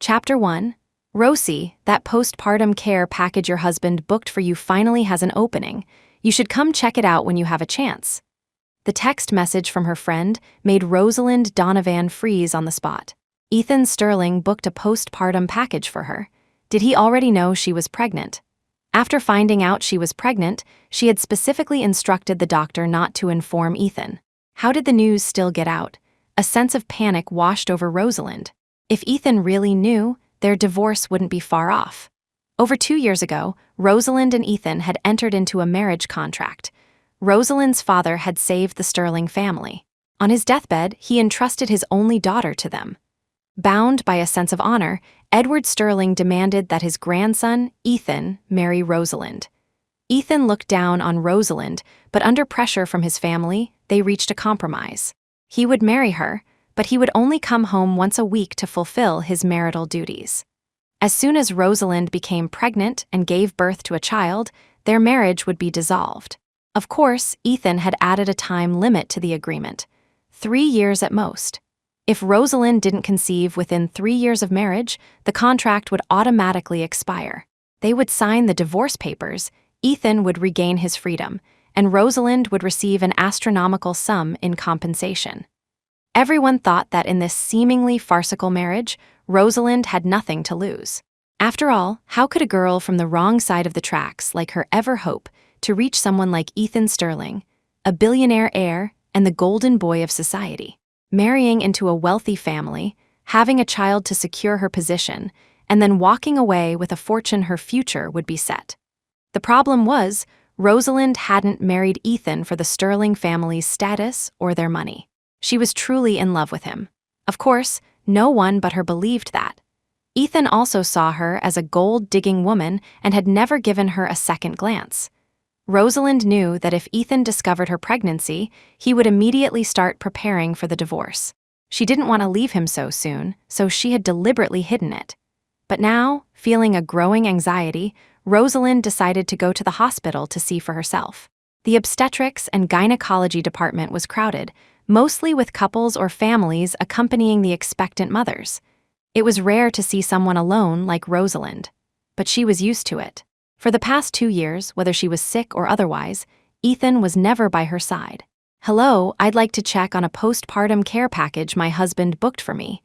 Chapter 1. Rosie, that postpartum care package your husband booked for you finally has an opening. You should come check it out when you have a chance. The text message from her friend made Rosalind Donovan freeze on the spot. Ethan Sterling booked a postpartum package for her. Did he already know she was pregnant? After finding out she was pregnant, she had specifically instructed the doctor not to inform Ethan. How did the news still get out? A sense of panic washed over Rosalind. If Ethan really knew, their divorce wouldn't be far off. Over 2 years ago, Rosalind and Ethan had entered into a marriage contract. Rosalind's father had saved the Sterling family. On his deathbed, he entrusted his only daughter to them. Bound by a sense of honor, Edward Sterling demanded that his grandson, Ethan, marry Rosalind. Ethan looked down on Rosalind, but under pressure from his family, they reached a compromise. He would marry her, but he would only come home once a week to fulfill his marital duties. As soon as Rosalind became pregnant and gave birth to a child, their marriage would be dissolved. Of course, Ethan had added a time limit to the agreement, 3 years at most. If Rosalind didn't conceive within 3 years of marriage, the contract would automatically expire. They would sign the divorce papers, Ethan would regain his freedom, and Rosalind would receive an astronomical sum in compensation. Everyone thought that in this seemingly farcical marriage, Rosalind had nothing to lose. After all, how could a girl from the wrong side of the tracks like her ever hope to reach someone like Ethan Sterling, a billionaire heir and the golden boy of society? Marrying into a wealthy family, having a child to secure her position, and then walking away with a fortune her future would be set. The problem was, Rosalind hadn't married Ethan for the Sterling family's status or their money. She was truly in love with him. Of course, no one but her believed that. Ethan also saw her as a gold-digging woman and had never given her a second glance. Rosalind knew that if Ethan discovered her pregnancy, he would immediately start preparing for the divorce. She didn't want to leave him so soon, so she had deliberately hidden it. But now, feeling a growing anxiety, Rosalind decided to go to the hospital to see for herself. The obstetrics and gynecology department was crowded, mostly with couples or families accompanying the expectant mothers. It was rare to see someone alone like Rosalind, but she was used to it. For the past 2 years, whether she was sick or otherwise, Ethan was never by her side. "Hello, I'd like to check on a postpartum care package my husband booked for me."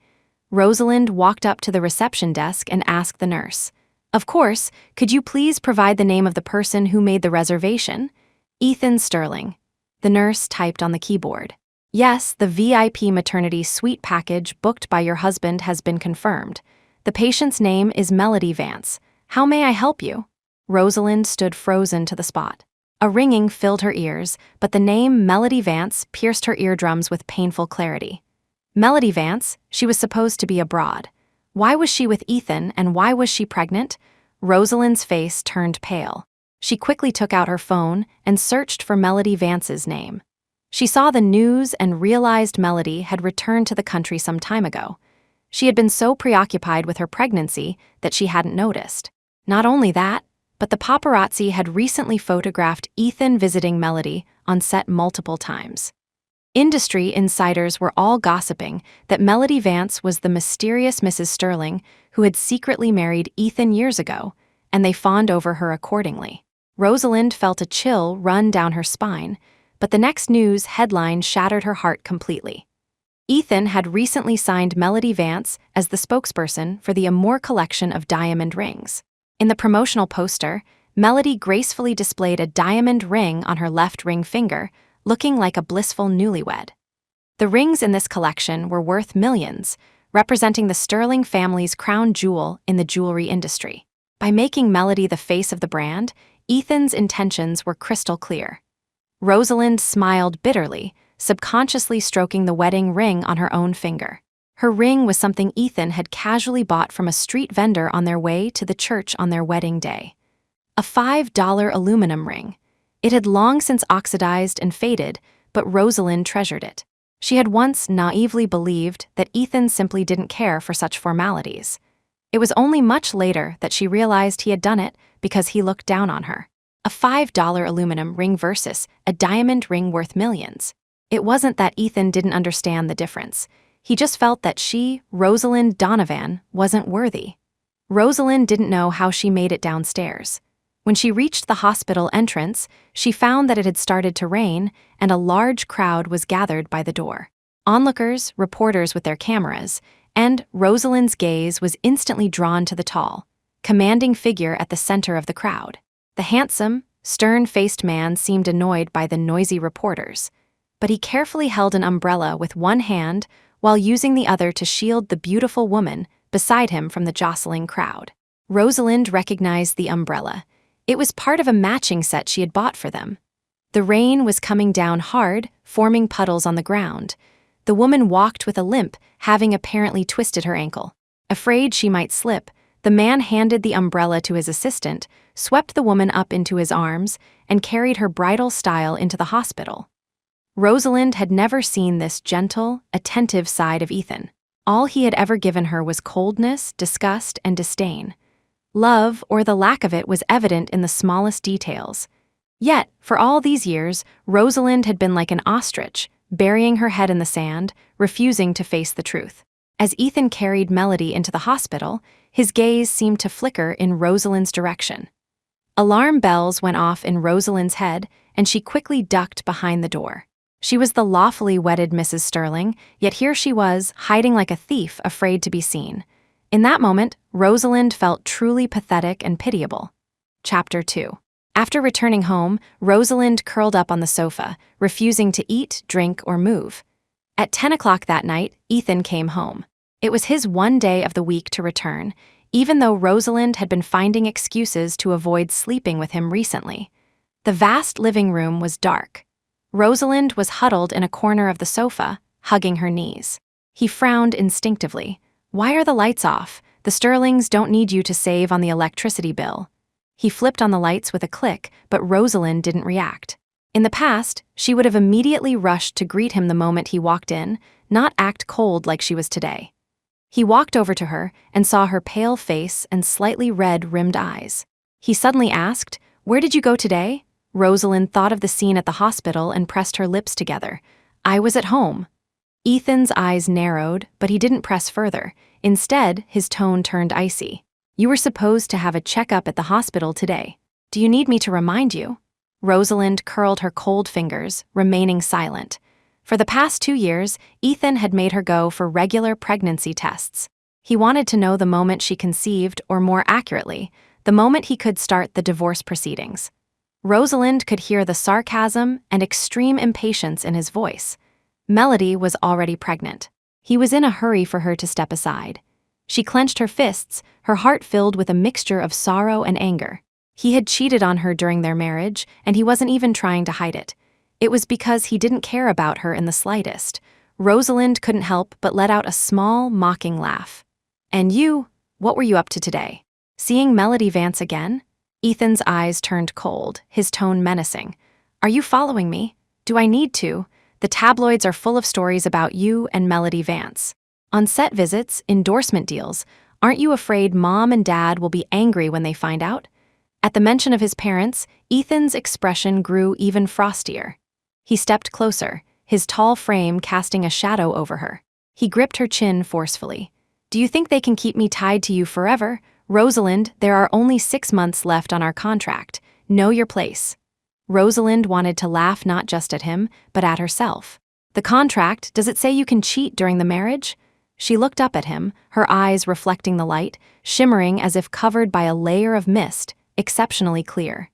Rosalind walked up to the reception desk and asked the nurse. "Of course, could you please provide the name of the person who made the reservation?" "Ethan Sterling." The nurse typed on the keyboard. "Yes, the VIP maternity suite package booked by your husband has been confirmed. The patient's name is Melody Vance. How may I help you?" Rosalind stood frozen to the spot. A ringing filled her ears, but the name Melody Vance pierced her eardrums with painful clarity. Melody Vance, she was supposed to be abroad. Why was she with Ethan and why was she pregnant? Rosalind's face turned pale. She quickly took out her phone and searched for Melody Vance's name. She saw the news and realized Melody had returned to the country some time ago. She had been so preoccupied with her pregnancy that she hadn't noticed. Not only that, but the paparazzi had recently photographed Ethan visiting Melody on set multiple times. Industry insiders were all gossiping that Melody Vance was the mysterious Mrs. Sterling who had secretly married Ethan years ago, and they fawned over her accordingly. Rosalind felt a chill run down her spine, but the next news headline shattered her heart completely. Ethan had recently signed Melody Vance as the spokesperson for the Amour collection of diamond rings. In the promotional poster, Melody gracefully displayed a diamond ring on her left ring finger, looking like a blissful newlywed. The rings in this collection were worth millions, representing the Sterling family's crown jewel in the jewelry industry. By making Melody the face of the brand, Ethan's intentions were crystal clear. Rosalind smiled bitterly, subconsciously stroking the wedding ring on her own finger. Her ring was something Ethan had casually bought from a street vendor on their way to the church on their wedding day. A $5 aluminum ring. It had long since oxidized and faded, but Rosalind treasured it. She had once naively believed that Ethan simply didn't care for such formalities. It was only much later that she realized he had done it because he looked down on her. A $5 aluminum ring versus a diamond ring worth millions. It wasn't that Ethan didn't understand the difference. He just felt that she, Rosalind Donovan, wasn't worthy. Rosalind didn't know how she made it downstairs. When she reached the hospital entrance, she found that it had started to rain and a large crowd was gathered by the door. Onlookers, reporters with their cameras, and Rosalind's gaze was instantly drawn to the tall, commanding figure at the center of the crowd. The handsome, stern-faced man seemed annoyed by the noisy reporters, but he carefully held an umbrella with one hand while using the other to shield the beautiful woman beside him from the jostling crowd. Rosalind recognized the umbrella. It was part of a matching set she had bought for them. The rain was coming down hard, forming puddles on the ground. The woman walked with a limp, having apparently twisted her ankle. Afraid she might slip, the man handed the umbrella to his assistant, swept the woman up into his arms, and carried her bridal style into the hospital. Rosalind had never seen this gentle, attentive side of Ethan. All he had ever given her was coldness, disgust, and disdain. Love, or the lack of it, was evident in the smallest details. Yet, for all these years, Rosalind had been like an ostrich, burying her head in the sand, refusing to face the truth. As Ethan carried Melody into the hospital, his gaze seemed to flicker in Rosalind's direction. Alarm bells went off in Rosalind's head, and she quickly ducked behind the door. She was the lawfully wedded Mrs. Sterling, yet here she was, hiding like a thief, afraid to be seen. In that moment, Rosalind felt truly pathetic and pitiable. Chapter 2. After returning home, Rosalind curled up on the sofa, refusing to eat, drink, or move. At 10 o'clock that night, Ethan came home. It was his one day of the week to return, even though Rosalind had been finding excuses to avoid sleeping with him recently. The vast living room was dark. Rosalind was huddled in a corner of the sofa, hugging her knees. He frowned instinctively. "Why are the lights off? The Sterlings don't need you to save on the electricity bill." He flipped on the lights with a click, but Rosalind didn't react. In the past, she would have immediately rushed to greet him the moment he walked in, not act cold like she was today. He walked over to her and saw her pale face and slightly red-rimmed eyes. He suddenly asked, "Where did you go today?" Rosalind thought of the scene at the hospital and pressed her lips together. "I was at home." Ethan's eyes narrowed, but he didn't press further. Instead, his tone turned icy. "You were supposed to have a checkup at the hospital today. Do you need me to remind you?" Rosalind curled her cold fingers, remaining silent. For the past 2 years, Ethan had made her go for regular pregnancy tests. He wanted to know the moment she conceived, or more accurately, the moment he could start the divorce proceedings. Rosalind could hear the sarcasm and extreme impatience in his voice. Melody was already pregnant. He was in a hurry for her to step aside. She clenched her fists, her heart filled with a mixture of sorrow and anger. He had cheated on her during their marriage, and he wasn't even trying to hide it. It was because he didn't care about her in the slightest. Rosalind couldn't help but let out a small, mocking laugh. "And you, what were you up to today? Seeing Melody Vance again?" Ethan's eyes turned cold, his tone menacing. "Are you following me? Do I need to? The tabloids are full of stories about you and Melody Vance. On set visits, endorsement deals. Aren't you afraid Mom and Dad will be angry when they find out?" At the mention of his parents, Ethan's expression grew even frostier. He stepped closer, his tall frame casting a shadow over her. He gripped her chin forcefully. "Do you think they can keep me tied to you forever? Rosalind, there are only 6 months left on our contract. Know your place." Rosalind wanted to laugh not just at him, but at herself. "The contract, does it say you can cheat during the marriage?" She looked up at him, her eyes reflecting the light, shimmering as if covered by a layer of mist, exceptionally clear.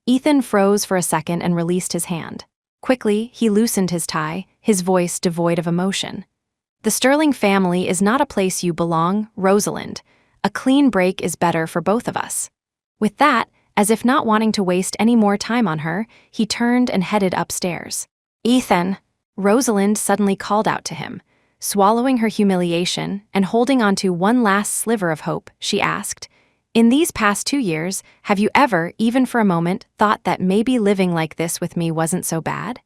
Ethan froze for a second and released his hand. Quickly, he loosened his tie, his voice devoid of emotion. "The Sterling family is not a place you belong, Rosalind. A clean break is better for both of us." With that, as if not wanting to waste any more time on her, he turned and headed upstairs. "Ethan!" Rosalind suddenly called out to him. Swallowing her humiliation and holding onto one last sliver of hope, she asked, "In these past 2 years, have you ever, even for a moment, thought that maybe living like this with me wasn't so bad?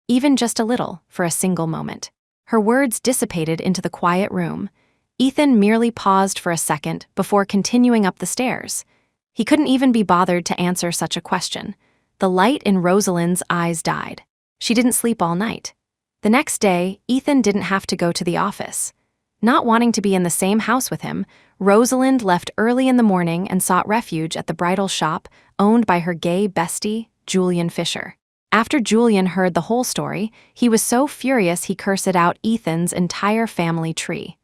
Even just a little, for a single moment." Her words dissipated into the quiet room. Ethan merely paused for a second before continuing up the stairs. He couldn't even be bothered to answer such a question. The light in Rosalind's eyes died. She didn't sleep all night. The next day, Ethan didn't have to go to the office. Not wanting to be in the same house with him, Rosalind left early in the morning and sought refuge at the bridal shop owned by her gay bestie, Julian Fisher. After Julian heard the whole story, he was so furious he cursed out Ethan's entire family tree.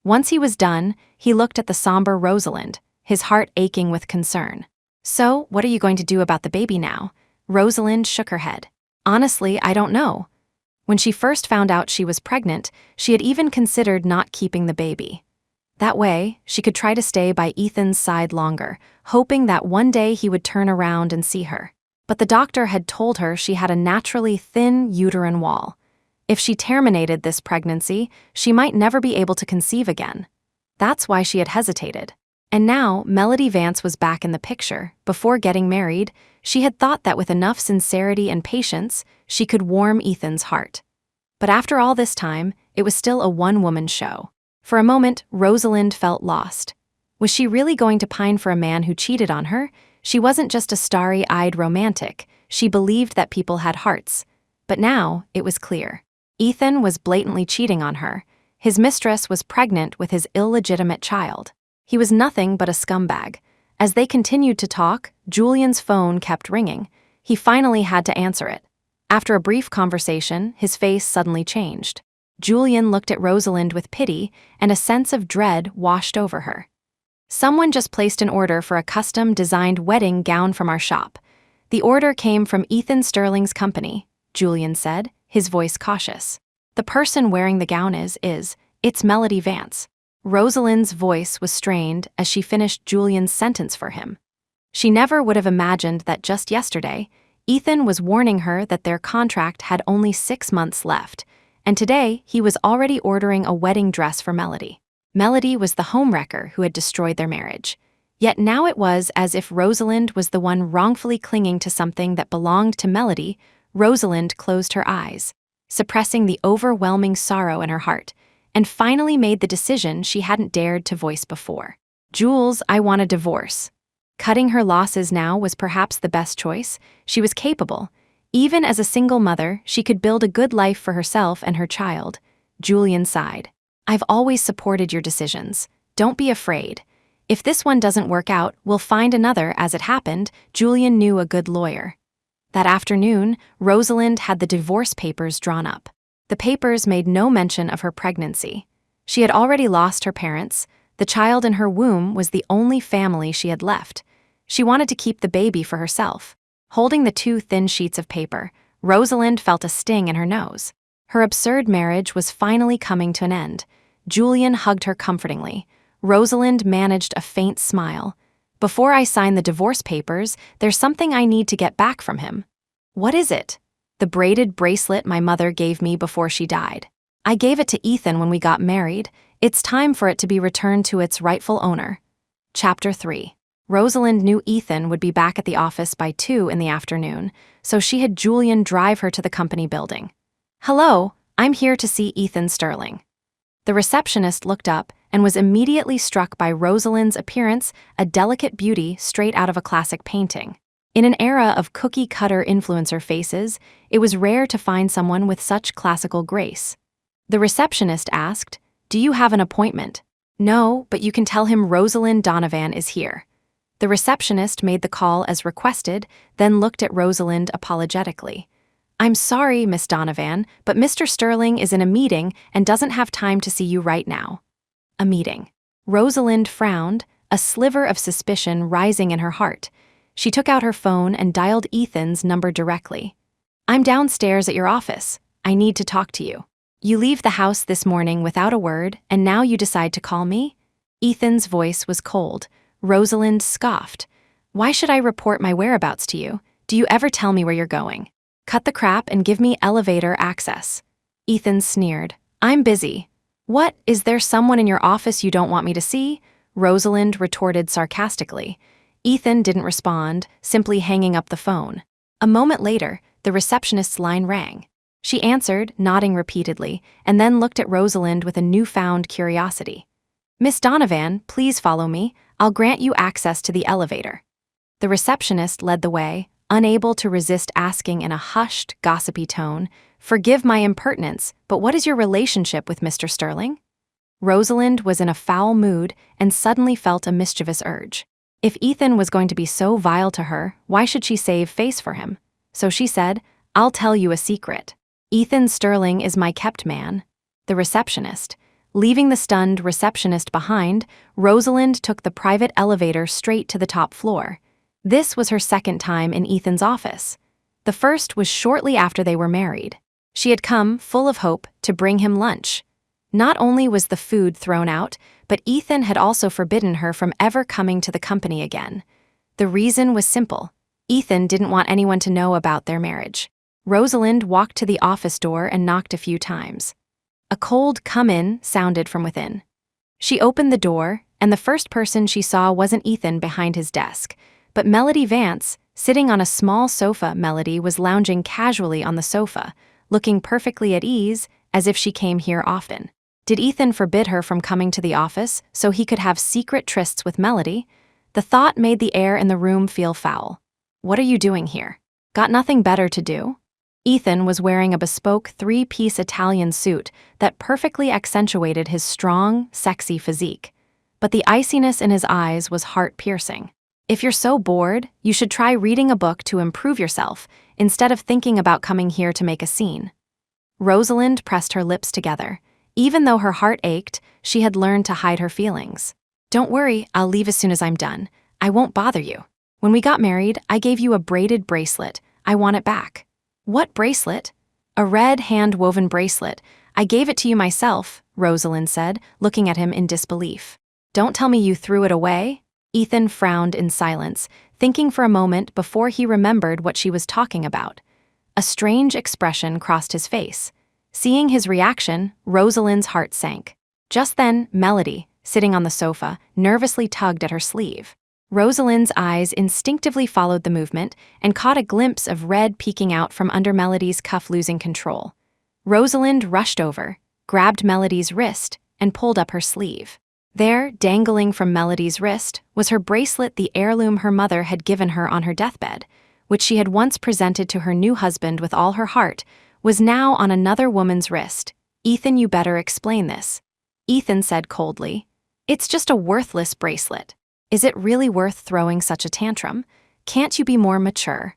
Once he was done, he looked at the somber Rosalind, his heart aching with concern. "So, what are you going to do about the baby now?" Rosalind shook her head. "Honestly, I don't know." When she first found out she was pregnant, she had even considered not keeping the baby. That way, she could try to stay by Ethan's side longer, hoping that one day he would turn around and see her. But the doctor had told her she had a naturally thin uterine wall. If she terminated this pregnancy, she might never be able to conceive again. That's why she had hesitated. And now, Melody Vance was back in the picture. Before getting married, she had thought that with enough sincerity and patience, she could warm Ethan's heart. But after all this time, it was still a one-woman show. For a moment, Rosalind felt lost. Was she really going to pine for a man who cheated on her? She wasn't just a starry-eyed romantic. She believed that people had hearts. But now, it was clear. Ethan was blatantly cheating on her. His mistress was pregnant with his illegitimate child. He was nothing but a scumbag. As they continued to talk, Julian's phone kept ringing. He finally had to answer it. After a brief conversation, his face suddenly changed. Julian looked at Rosalind with pity, and a sense of dread washed over her. "Someone just placed an order for a custom-designed wedding gown from our shop. The order came from Ethan Sterling's company," Julian said, his voice cautious. "The person wearing the gown it's Melody Vance." Rosalind's voice was strained as she finished Julian's sentence for him. She never would have imagined that just yesterday, Ethan was warning her that their contract had only 6 months left, and today he was already ordering a wedding dress for Melody. Melody was the homewrecker who had destroyed their marriage. Yet now it was as if Rosalind was the one wrongfully clinging to something that belonged to Melody. Rosalind closed her eyes, suppressing the overwhelming sorrow in her heart, and finally made the decision she hadn't dared to voice before. "Jules, I want a divorce." Cutting her losses now was perhaps the best choice. She was capable. Even as a single mother, she could build a good life for herself and her child. Julian sighed. "I've always supported your decisions. Don't be afraid. If this one doesn't work out, we'll find another." As it happened, Julian knew a good lawyer. That afternoon, Rosalind had the divorce papers drawn up. The papers made no mention of her pregnancy. She had already lost her parents. The child in her womb was the only family she had left. She wanted to keep the baby for herself. Holding the 2 thin sheets of paper, Rosalind felt a sting in her nose. Her absurd marriage was finally coming to an end. Julian hugged her comfortingly. Rosalind managed a faint smile. "Before I sign the divorce papers, there's something I need to get back from him." "What is it?" "The braided bracelet my mother gave me before she died. I gave it to Ethan when we got married. It's time for it to be returned to its rightful owner." Chapter 3. Rosalind knew Ethan would be back at the office by 2 in the afternoon, so she had Julian drive her to the company building. "Hello, I'm here to see Ethan Sterling." The receptionist looked up and was immediately struck by Rosalind's appearance, a delicate beauty straight out of a classic painting. In an era of cookie-cutter influencer faces, it was rare to find someone with such classical grace. The receptionist asked, "Do you have an appointment?" "No, but you can tell him Rosalind Donovan is here." The receptionist made the call as requested, then looked at Rosalind apologetically. "I'm sorry, Miss Donovan, but Mr. Sterling is in a meeting and doesn't have time to see you right now." A meeting. Rosalind frowned, a sliver of suspicion rising in her heart. She took out her phone and dialed Ethan's number directly. "I'm downstairs at your office. I need to talk to you. You leave the house this morning without a word, and now you decide to call me?" Ethan's voice was cold. Rosalind scoffed. "Why should I report my whereabouts to you? Do you ever tell me where you're going? Cut the crap and give me elevator access." Ethan sneered. "I'm busy." "What, is there someone in your office you don't want me to see?" Rosalind retorted sarcastically. Ethan didn't respond, simply hanging up the phone. A moment later, the receptionist's line rang. She answered, nodding repeatedly, and then looked at Rosalind with a newfound curiosity. "Miss Donovan, please follow me. I'll grant you access to the elevator." The receptionist led the way, unable to resist asking in a hushed, gossipy tone, "Forgive my impertinence, but what is your relationship with Mr. Sterling?" Rosalind was in a foul mood and suddenly felt a mischievous urge. If Ethan was going to be so vile to her, why should she save face for him? So she said, "I'll tell you a secret. Ethan Sterling is my kept man." The receptionist. Leaving the stunned receptionist behind, Rosalind took the private elevator straight to the top floor. This was her second time in Ethan's office. The first was shortly after they were married. She had come, full of hope, to bring him lunch. Not only was the food thrown out, but Ethan had also forbidden her from ever coming to the company again. The reason was simple. Ethan didn't want anyone to know about their marriage. Rosalind walked to the office door and knocked a few times. A cold "come in" sounded from within. She opened the door, and the first person she saw wasn't Ethan behind his desk, but Melody Vance, sitting on a small sofa. Melody was lounging casually on the sofa, looking perfectly at ease, as if she came here often. Did Ethan forbid her from coming to the office so he could have secret trysts with Melody? The thought made the air in the room feel foul. "What are you doing here? Got nothing better to do?" Ethan was wearing a bespoke three-piece Italian suit that perfectly accentuated his strong, sexy physique. But the iciness in his eyes was heart-piercing. "If you're so bored, you should try reading a book to improve yourself instead of thinking about coming here to make a scene." Rosalind pressed her lips together. Even though her heart ached, she had learned to hide her feelings. "Don't worry, I'll leave as soon as I'm done. I won't bother you. When we got married, I gave you a braided bracelet. I want it back." "What bracelet?" "A red hand-woven bracelet. I gave it to you myself," Rosalind said, looking at him in disbelief. "Don't tell me you threw it away?" Ethan frowned in silence, thinking for a moment before he remembered what she was talking about. A strange expression crossed his face. Seeing his reaction, Rosalind's heart sank. Just then, Melody, sitting on the sofa, nervously tugged at her sleeve. Rosalind's eyes instinctively followed the movement and caught a glimpse of red peeking out from under Melody's cuff, losing control. Rosalind rushed over, grabbed Melody's wrist, and pulled up her sleeve. There, dangling from Melody's wrist, was her bracelet, the heirloom her mother had given her on her deathbed, which she had once presented to her new husband with all her heart, was now on another woman's wrist. "Ethan, you better explain this." Ethan said coldly, "It's just a worthless bracelet. Is it really worth throwing such a tantrum? Can't you be more mature?"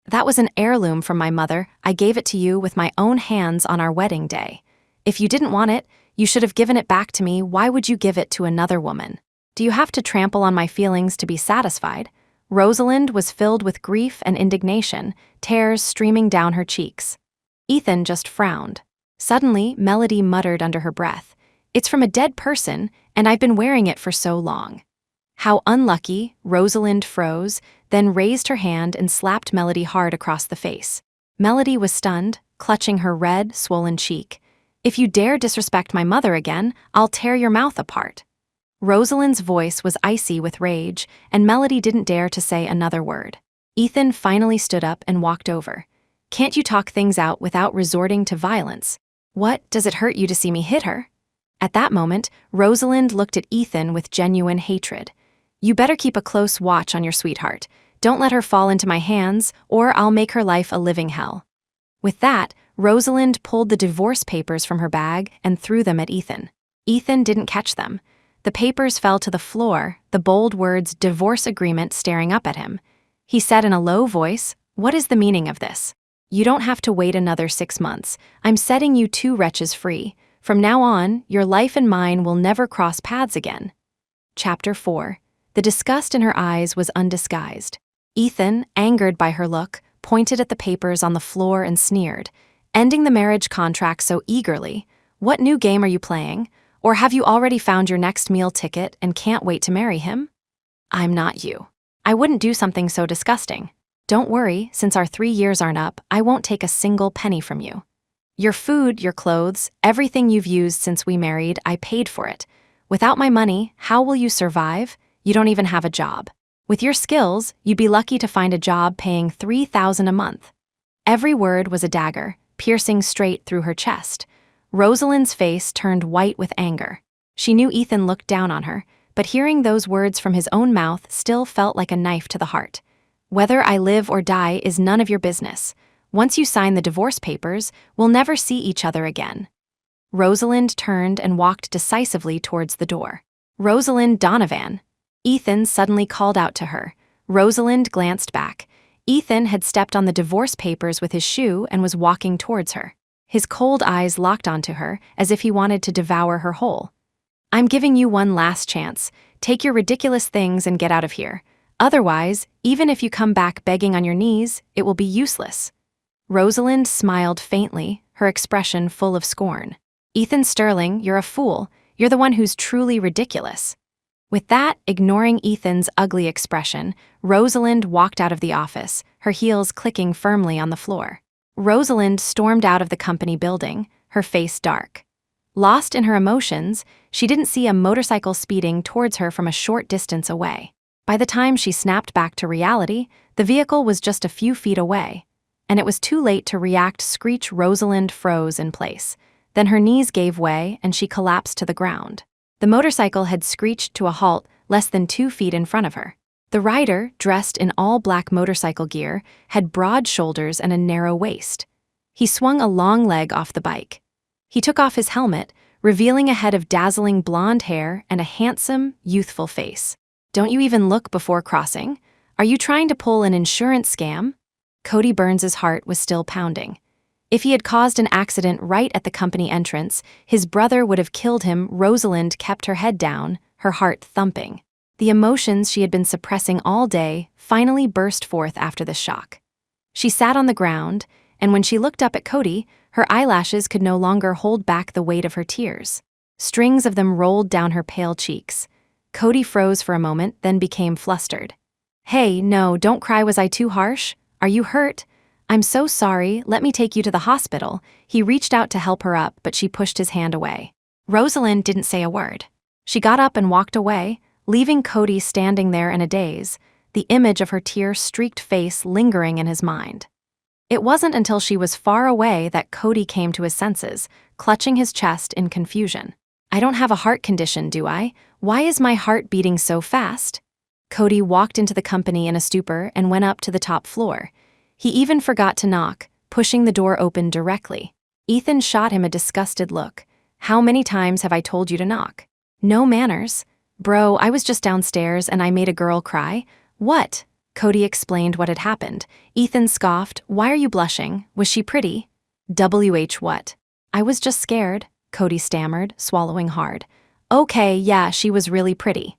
"That was an heirloom from my mother. I gave it to you with my own hands on our wedding day. If you didn't want it, you should have given it back to me. Why would you give it to another woman? Do you have to trample on my feelings to be satisfied?" Rosalind was filled with grief and indignation, tears streaming down her cheeks. Ethan just frowned. Suddenly, Melody muttered under her breath, "It's from a dead person, and I've been wearing it for so long." "How unlucky," Rosalind froze, then raised her hand and slapped Melody hard across the face. Melody was stunned, clutching her red, swollen cheek. "If you dare disrespect my mother again, I'll tear your mouth apart." Rosalind's voice was icy with rage, and Melody didn't dare to say another word. Ethan finally stood up and walked over. "Can't you talk things out without resorting to violence? What, does it hurt you to see me hit her?" At that moment, Rosalind looked at Ethan with genuine hatred. "You better keep a close watch on your sweetheart. Don't let her fall into my hands, or I'll make her life a living hell." With that, Rosalind pulled the divorce papers from her bag and threw them at Ethan. Ethan didn't catch them. The papers fell to the floor, the bold words "divorce agreement" staring up at him. He said in a low voice, "What is the meaning of this? You don't have to wait another 6 months. I'm setting you two wretches free. From now on, your life and mine will never cross paths again." Chapter 4. The disgust in her eyes was undisguised. Ethan, angered by her look, pointed at the papers on the floor and sneered, "Ending the marriage contract so eagerly? What new game are you playing? Or have you already found your next meal ticket and can't wait to marry him?" "I'm not you. I wouldn't do something so disgusting. Don't worry, since our 3 years aren't up, I won't take a single penny from you. Your food, your clothes, everything you've used since we married, I paid for it. Without my money, how will you survive? You don't even have a job. With your skills, you'd be lucky to find a job paying $3,000 a month." Every word was a dagger, piercing straight through her chest. Rosalind's face turned white with anger. She knew Ethan looked down on her, but hearing those words from his own mouth still felt like a knife to the heart. Whether I live or die is none of your business. Once you sign the divorce papers, we'll never see each other again." Rosalind turned and walked decisively towards the door. "Rosalind Donovan!" Ethan suddenly called out to her. Rosalind glanced back. Ethan had stepped on the divorce papers with his shoe and was walking towards her. His cold eyes locked onto her as if he wanted to devour her whole. "I'm giving you one last chance. Take your ridiculous things and get out of here. Otherwise, even if you come back begging on your knees, it will be useless." Rosalind smiled faintly, her expression full of scorn. "Ethan Sterling, you're a fool. You're the one who's truly ridiculous." With that, ignoring Ethan's ugly expression, Rosalind walked out of the office, her heels clicking firmly on the floor. Rosalind stormed out of the company building, her face dark. Lost in her emotions, she didn't see a motorcycle speeding towards her from a short distance away. By the time she snapped back to reality, the vehicle was just a few feet away, and it was too late to react. Rosalind froze in place. Then her knees gave way and she collapsed to the ground. The motorcycle had screeched to a halt less than 2 feet in front of her. The rider, dressed in all black motorcycle gear, had broad shoulders and a narrow waist. He swung a long leg off the bike. He took off his helmet, revealing a head of dazzling blonde hair and a handsome, youthful face. "Don't you even look before crossing? Are you trying to pull an insurance scam?" Cody Burns's heart was still pounding. If he had caused an accident right at the company entrance, his brother would have killed him. Rosalind kept her head down, her heart thumping. The emotions she had been suppressing all day finally burst forth after the shock. She sat on the ground, and when she looked up at Cody, her eyelashes could no longer hold back the weight of her tears. Strings of them rolled down her pale cheeks. Cody froze for a moment, then became flustered. "Hey, no, don't cry. Was I too harsh? Are you hurt? I'm so sorry, let me take you to the hospital." He reached out to help her up, but she pushed his hand away. Rosalind didn't say a word. She got up and walked away, leaving Cody standing there in a daze, the image of her tear-streaked face lingering in his mind. It wasn't until she was far away that Cody came to his senses, clutching his chest in confusion. "I don't have a heart condition, do I? Why is my heart beating so fast?" Cody walked into the company in a stupor and went up to the top floor. He even forgot to knock, pushing the door open directly. Ethan shot him a disgusted look. "How many times have I told you to knock? No manners. Bro, I was just downstairs and I made a girl cry." "What?" Cody explained what had happened. Ethan scoffed. "Why are you blushing? Was she pretty?" What? "I was just scared," Cody stammered, swallowing hard. "Okay, yeah, she was really pretty."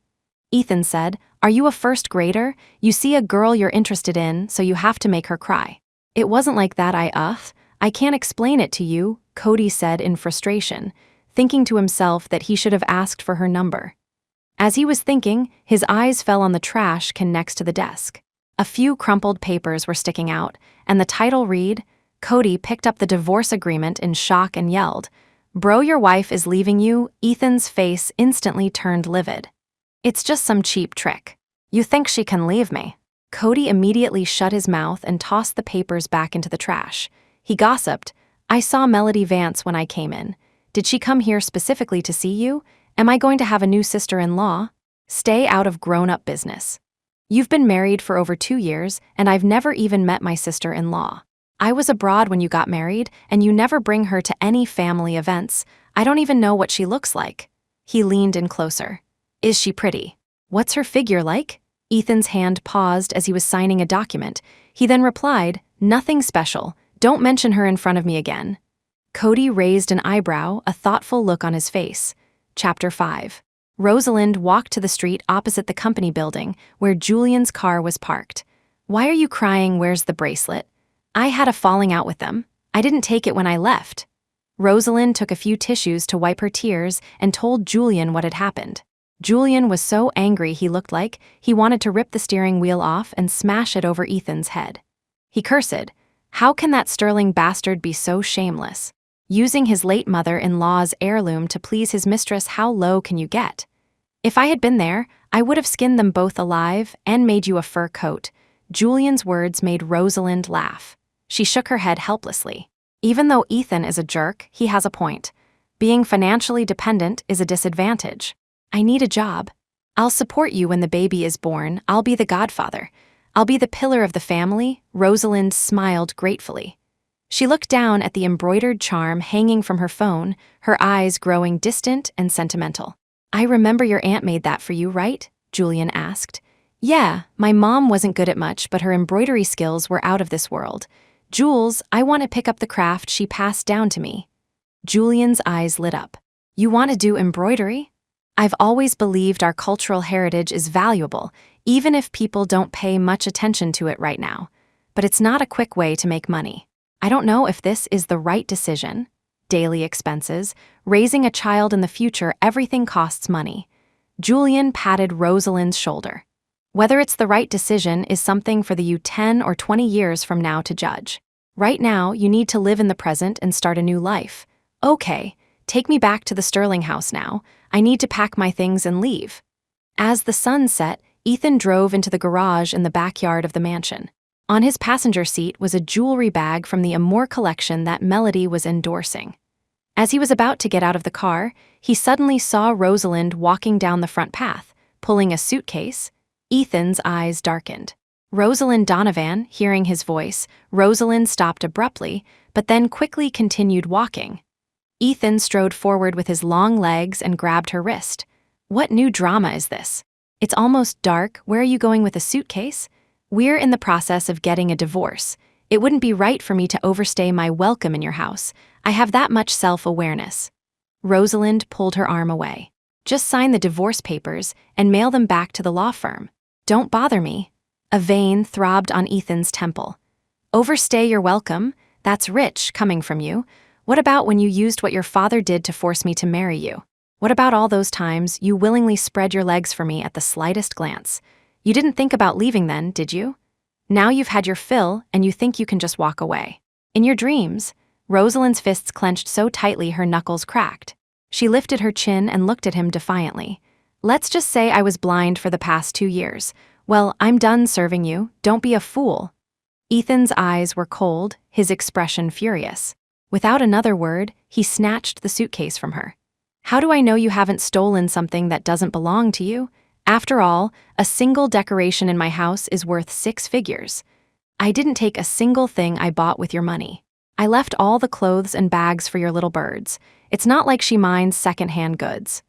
Ethan said, "Are you a first grader? You see a girl you're interested in, so you have to make her cry." "It wasn't like that, I can't explain it to you," Cody said in frustration, thinking to himself that he should have asked for her number. As he was thinking, his eyes fell on the trash can next to the desk. A few crumpled papers were sticking out, and the title read. Cody picked up the divorce agreement in shock and yelled, "Bro, your wife is leaving you." Ethan's face instantly turned livid. "It's just some cheap trick. You think she can leave me?" Cody immediately shut his mouth and tossed the papers back into the trash. He gossiped, "I saw Melody Vance when I came in. Did she come here specifically to see you? Am I going to have a new sister-in-law? Stay out of grown-up business. You've been married for over 2 years, and I've never even met my sister-in-law. I was abroad when you got married, and you never bring her to any family events. I don't even know what she looks like." He leaned in closer. "Is she pretty? What's her figure like?" Ethan's hand paused as he was signing a document. He then replied, "Nothing special. Don't mention her in front of me again." Cody raised an eyebrow, a thoughtful look on his face. Chapter 5. Rosalind walked to the street opposite the company building, where Julian's car was parked. "Why are you crying? Where's the bracelet?" "I had a falling out with them. I didn't take it when I left." Rosalind took a few tissues to wipe her tears and told Julian what had happened. Julian was so angry he looked like he wanted to rip the steering wheel off and smash it over Ethan's head. He cursed, "How can that Sterling bastard be so shameless? Using his late mother-in-law's heirloom to please his mistress, how low can you get? If I had been there, I would have skinned them both alive and made you a fur coat." Julian's words made Rosalind laugh. She shook her head helplessly. Even though Ethan is a jerk, he has a point. Being financially dependent is a disadvantage. "I need a job. I'll support you when the baby is born. I'll be the godfather. I'll be the pillar of the family." Rosalind smiled gratefully. She looked down at the embroidered charm hanging from her phone, her eyes growing distant and sentimental. "I remember your aunt made that for you, right?" Julian asked. "Yeah, my mom wasn't good at much, but her embroidery skills were out of this world. Jules, I want to pick up the craft she passed down to me." Julian's eyes lit up. "You want to do embroidery?" "I've always believed our cultural heritage is valuable, even if people don't pay much attention to it right now. But it's not a quick way to make money. I don't know if this is the right decision. Daily expenses, raising a child in the future, everything costs money." Julian patted Rosalind's shoulder. "Whether it's the right decision is something for you 10 or 20 years from now to judge. Right now, you need to live in the present and start a new life." "Okay, take me back to the Sterling house now. I need to pack my things and leave." As the sun set, Ethan drove into the garage in the backyard of the mansion. On his passenger seat was a jewelry bag from the Amour collection that Melody was endorsing. As he was about to get out of the car, he suddenly saw Rosalind walking down the front path, pulling a suitcase. Ethan's eyes darkened. "Rosalind Donovan," hearing his voice, Rosalind stopped abruptly, but then quickly continued walking. Ethan strode forward with his long legs and grabbed her wrist. "What new drama is this? It's almost dark. Where are you going with a suitcase?" "We're in the process of getting a divorce. It wouldn't be right for me to overstay my welcome in your house. I have that much self-awareness." Rosalind pulled her arm away. "Just sign the divorce papers and mail them back to the law firm. Don't bother me." A vein throbbed on Ethan's temple. "Overstay your welcome? That's rich coming from you. What about when you used what your father did to force me to marry you? What about all those times you willingly spread your legs for me at the slightest glance? You didn't think about leaving then, did you? Now you've had your fill and you think you can just walk away. In your dreams." Rosalind's fists clenched so tightly her knuckles cracked. She lifted her chin and looked at him defiantly. "Let's just say I was blind for the past 2 years. Well, I'm done serving you. Don't be a fool." Ethan's eyes were cold, his expression furious. Without another word, he snatched the suitcase from her. "How do I know you haven't stolen something that doesn't belong to you? After all, a single decoration in my house is worth 6 figures. I didn't take a single thing I bought with your money. I left all the clothes and bags for your little birds. It's not like she minds second-hand goods."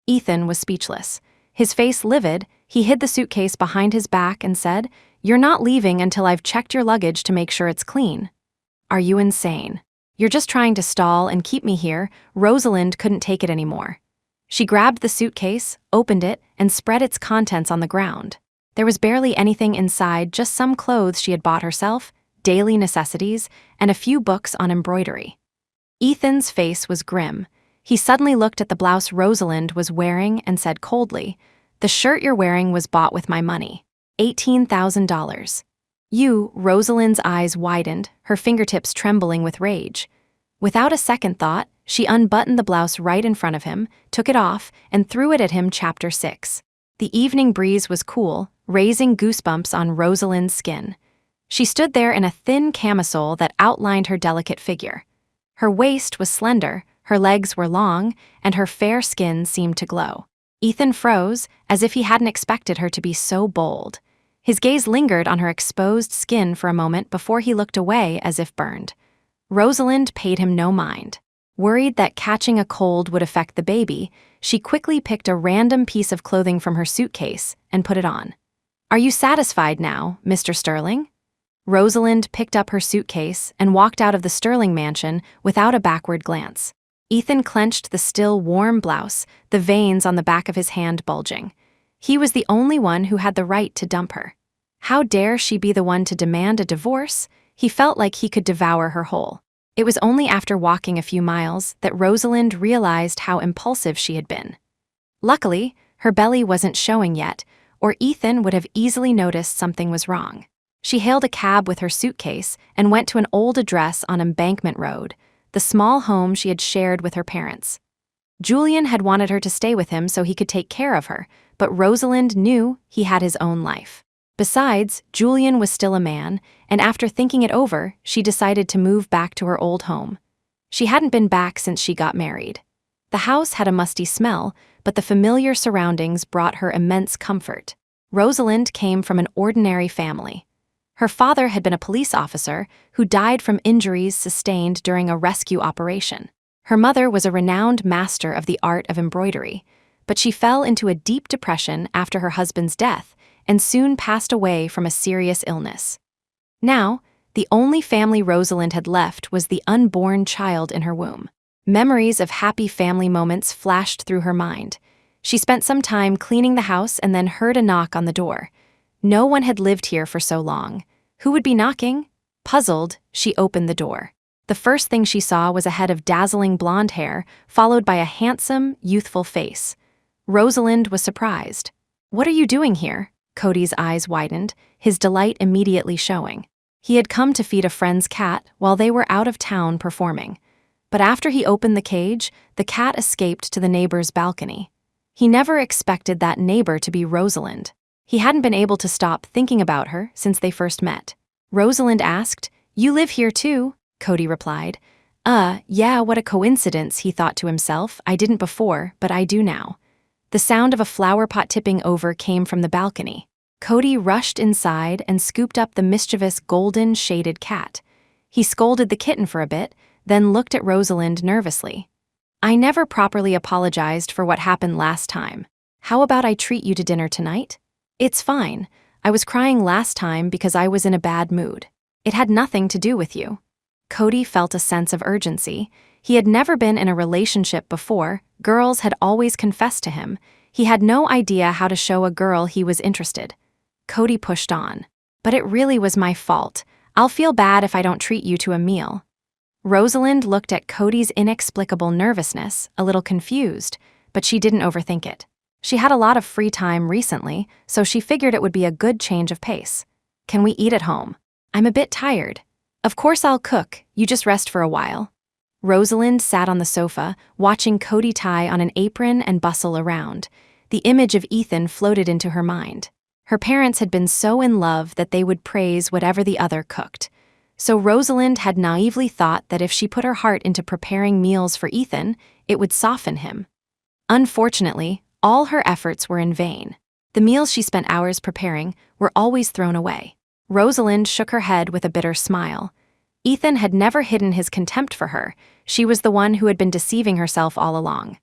Ethan was speechless. His face livid, he hid the suitcase behind his back and said, "You're not leaving until I've checked your luggage to make sure it's clean." "Are you insane? You're just trying to stall and keep me here." Rosalind couldn't take it anymore. She grabbed the suitcase, opened it, and spread its contents on the ground. There was barely anything inside, just some clothes she had bought herself, daily necessities, and a few books on embroidery. Ethan's face was grim. He suddenly looked at the blouse Rosalind was wearing and said coldly, "The shirt you're wearing was bought with my money. $18,000. "You," Rosalind's eyes widened, her fingertips trembling with rage. Without a second thought, she unbuttoned the blouse right in front of him, took it off, and threw it at him. Chapter 6. The evening breeze was cool, raising goosebumps on Rosalind's skin. She stood there in a thin camisole that outlined her delicate figure. Her waist was slender, her legs were long, and her fair skin seemed to glow. Ethan froze, as if he hadn't expected her to be so bold. His gaze lingered on her exposed skin for a moment before he looked away as if burned. Rosalind paid him no mind. Worried that catching a cold would affect the baby, she quickly picked a random piece of clothing from her suitcase and put it on. "Are you satisfied now, Mr. Sterling?" Rosalind picked up her suitcase and walked out of the Sterling mansion without a backward glance. Ethan clenched the still warm blouse, the veins on the back of his hand bulging. He was the only one who had the right to dump her. How dare she be the one to demand a divorce? He felt like he could devour her whole. It was only after walking a few miles that Rosalind realized how impulsive she had been. Luckily, her belly wasn't showing yet, or Ethan would have easily noticed something was wrong. She hailed a cab with her suitcase and went to an old address on Embankment Road, the small home she had shared with her parents. Julian had wanted her to stay with him so he could take care of her, but Rosalind knew he had his own life. Besides, Julian was still a man, and after thinking it over, she decided to move back to her old home. She hadn't been back since she got married. The house had a musty smell, but the familiar surroundings brought her immense comfort. Rosalind came from an ordinary family. Her father had been a police officer who died from injuries sustained during a rescue operation. Her mother was a renowned master of the art of embroidery, but she fell into a deep depression after her husband's death and soon passed away from a serious illness. Now, the only family Rosalind had left was the unborn child in her womb. Memories of happy family moments flashed through her mind. She spent some time cleaning the house and then heard a knock on the door. No one had lived here for so long. Who would be knocking? Puzzled, she opened the door. The first thing she saw was a head of dazzling blonde hair, followed by a handsome, youthful face. Rosalind was surprised. "What are you doing here?" Cody's eyes widened, his delight immediately showing. He had come to feed a friend's cat while they were out of town performing. But after he opened the cage, the cat escaped to the neighbor's balcony. He never expected that neighbor to be Rosalind. He hadn't been able to stop thinking about her since they first met. Rosalind asked, "You live here too?" Cody replied. Yeah, what a coincidence," he thought to himself. "I didn't before, but I do now." The sound of a flower pot tipping over came from the balcony. Cody rushed inside and scooped up the mischievous golden-shaded cat. He scolded the kitten for a bit, then looked at Rosalind nervously. "I never properly apologized for what happened last time. How about I treat you to dinner tonight?" "It's fine. I was crying last time because I was in a bad mood. It had nothing to do with you." Cody felt a sense of urgency. He had never been in a relationship before. Girls had always confessed to him. He had no idea how to show a girl he was interested. Cody pushed on. "But it really was my fault. I'll feel bad if I don't treat you to a meal." Rosalind looked at Cody's inexplicable nervousness, a little confused, but she didn't overthink it. She had a lot of free time recently, so she figured it would be a good change of pace. "Can we eat at home? I'm a bit tired." "Of course I'll cook, you just rest for a while." Rosalind sat on the sofa, watching Cody tie on an apron and bustle around. The image of Ethan floated into her mind. Her parents had been so in love that they would praise whatever the other cooked. So Rosalind had naively thought that if she put her heart into preparing meals for Ethan, it would soften him. Unfortunately, all her efforts were in vain. The meals she spent hours preparing were always thrown away. Rosalind shook her head with a bitter smile. Ethan had never hidden his contempt for her. She was the one who had been deceiving herself all along.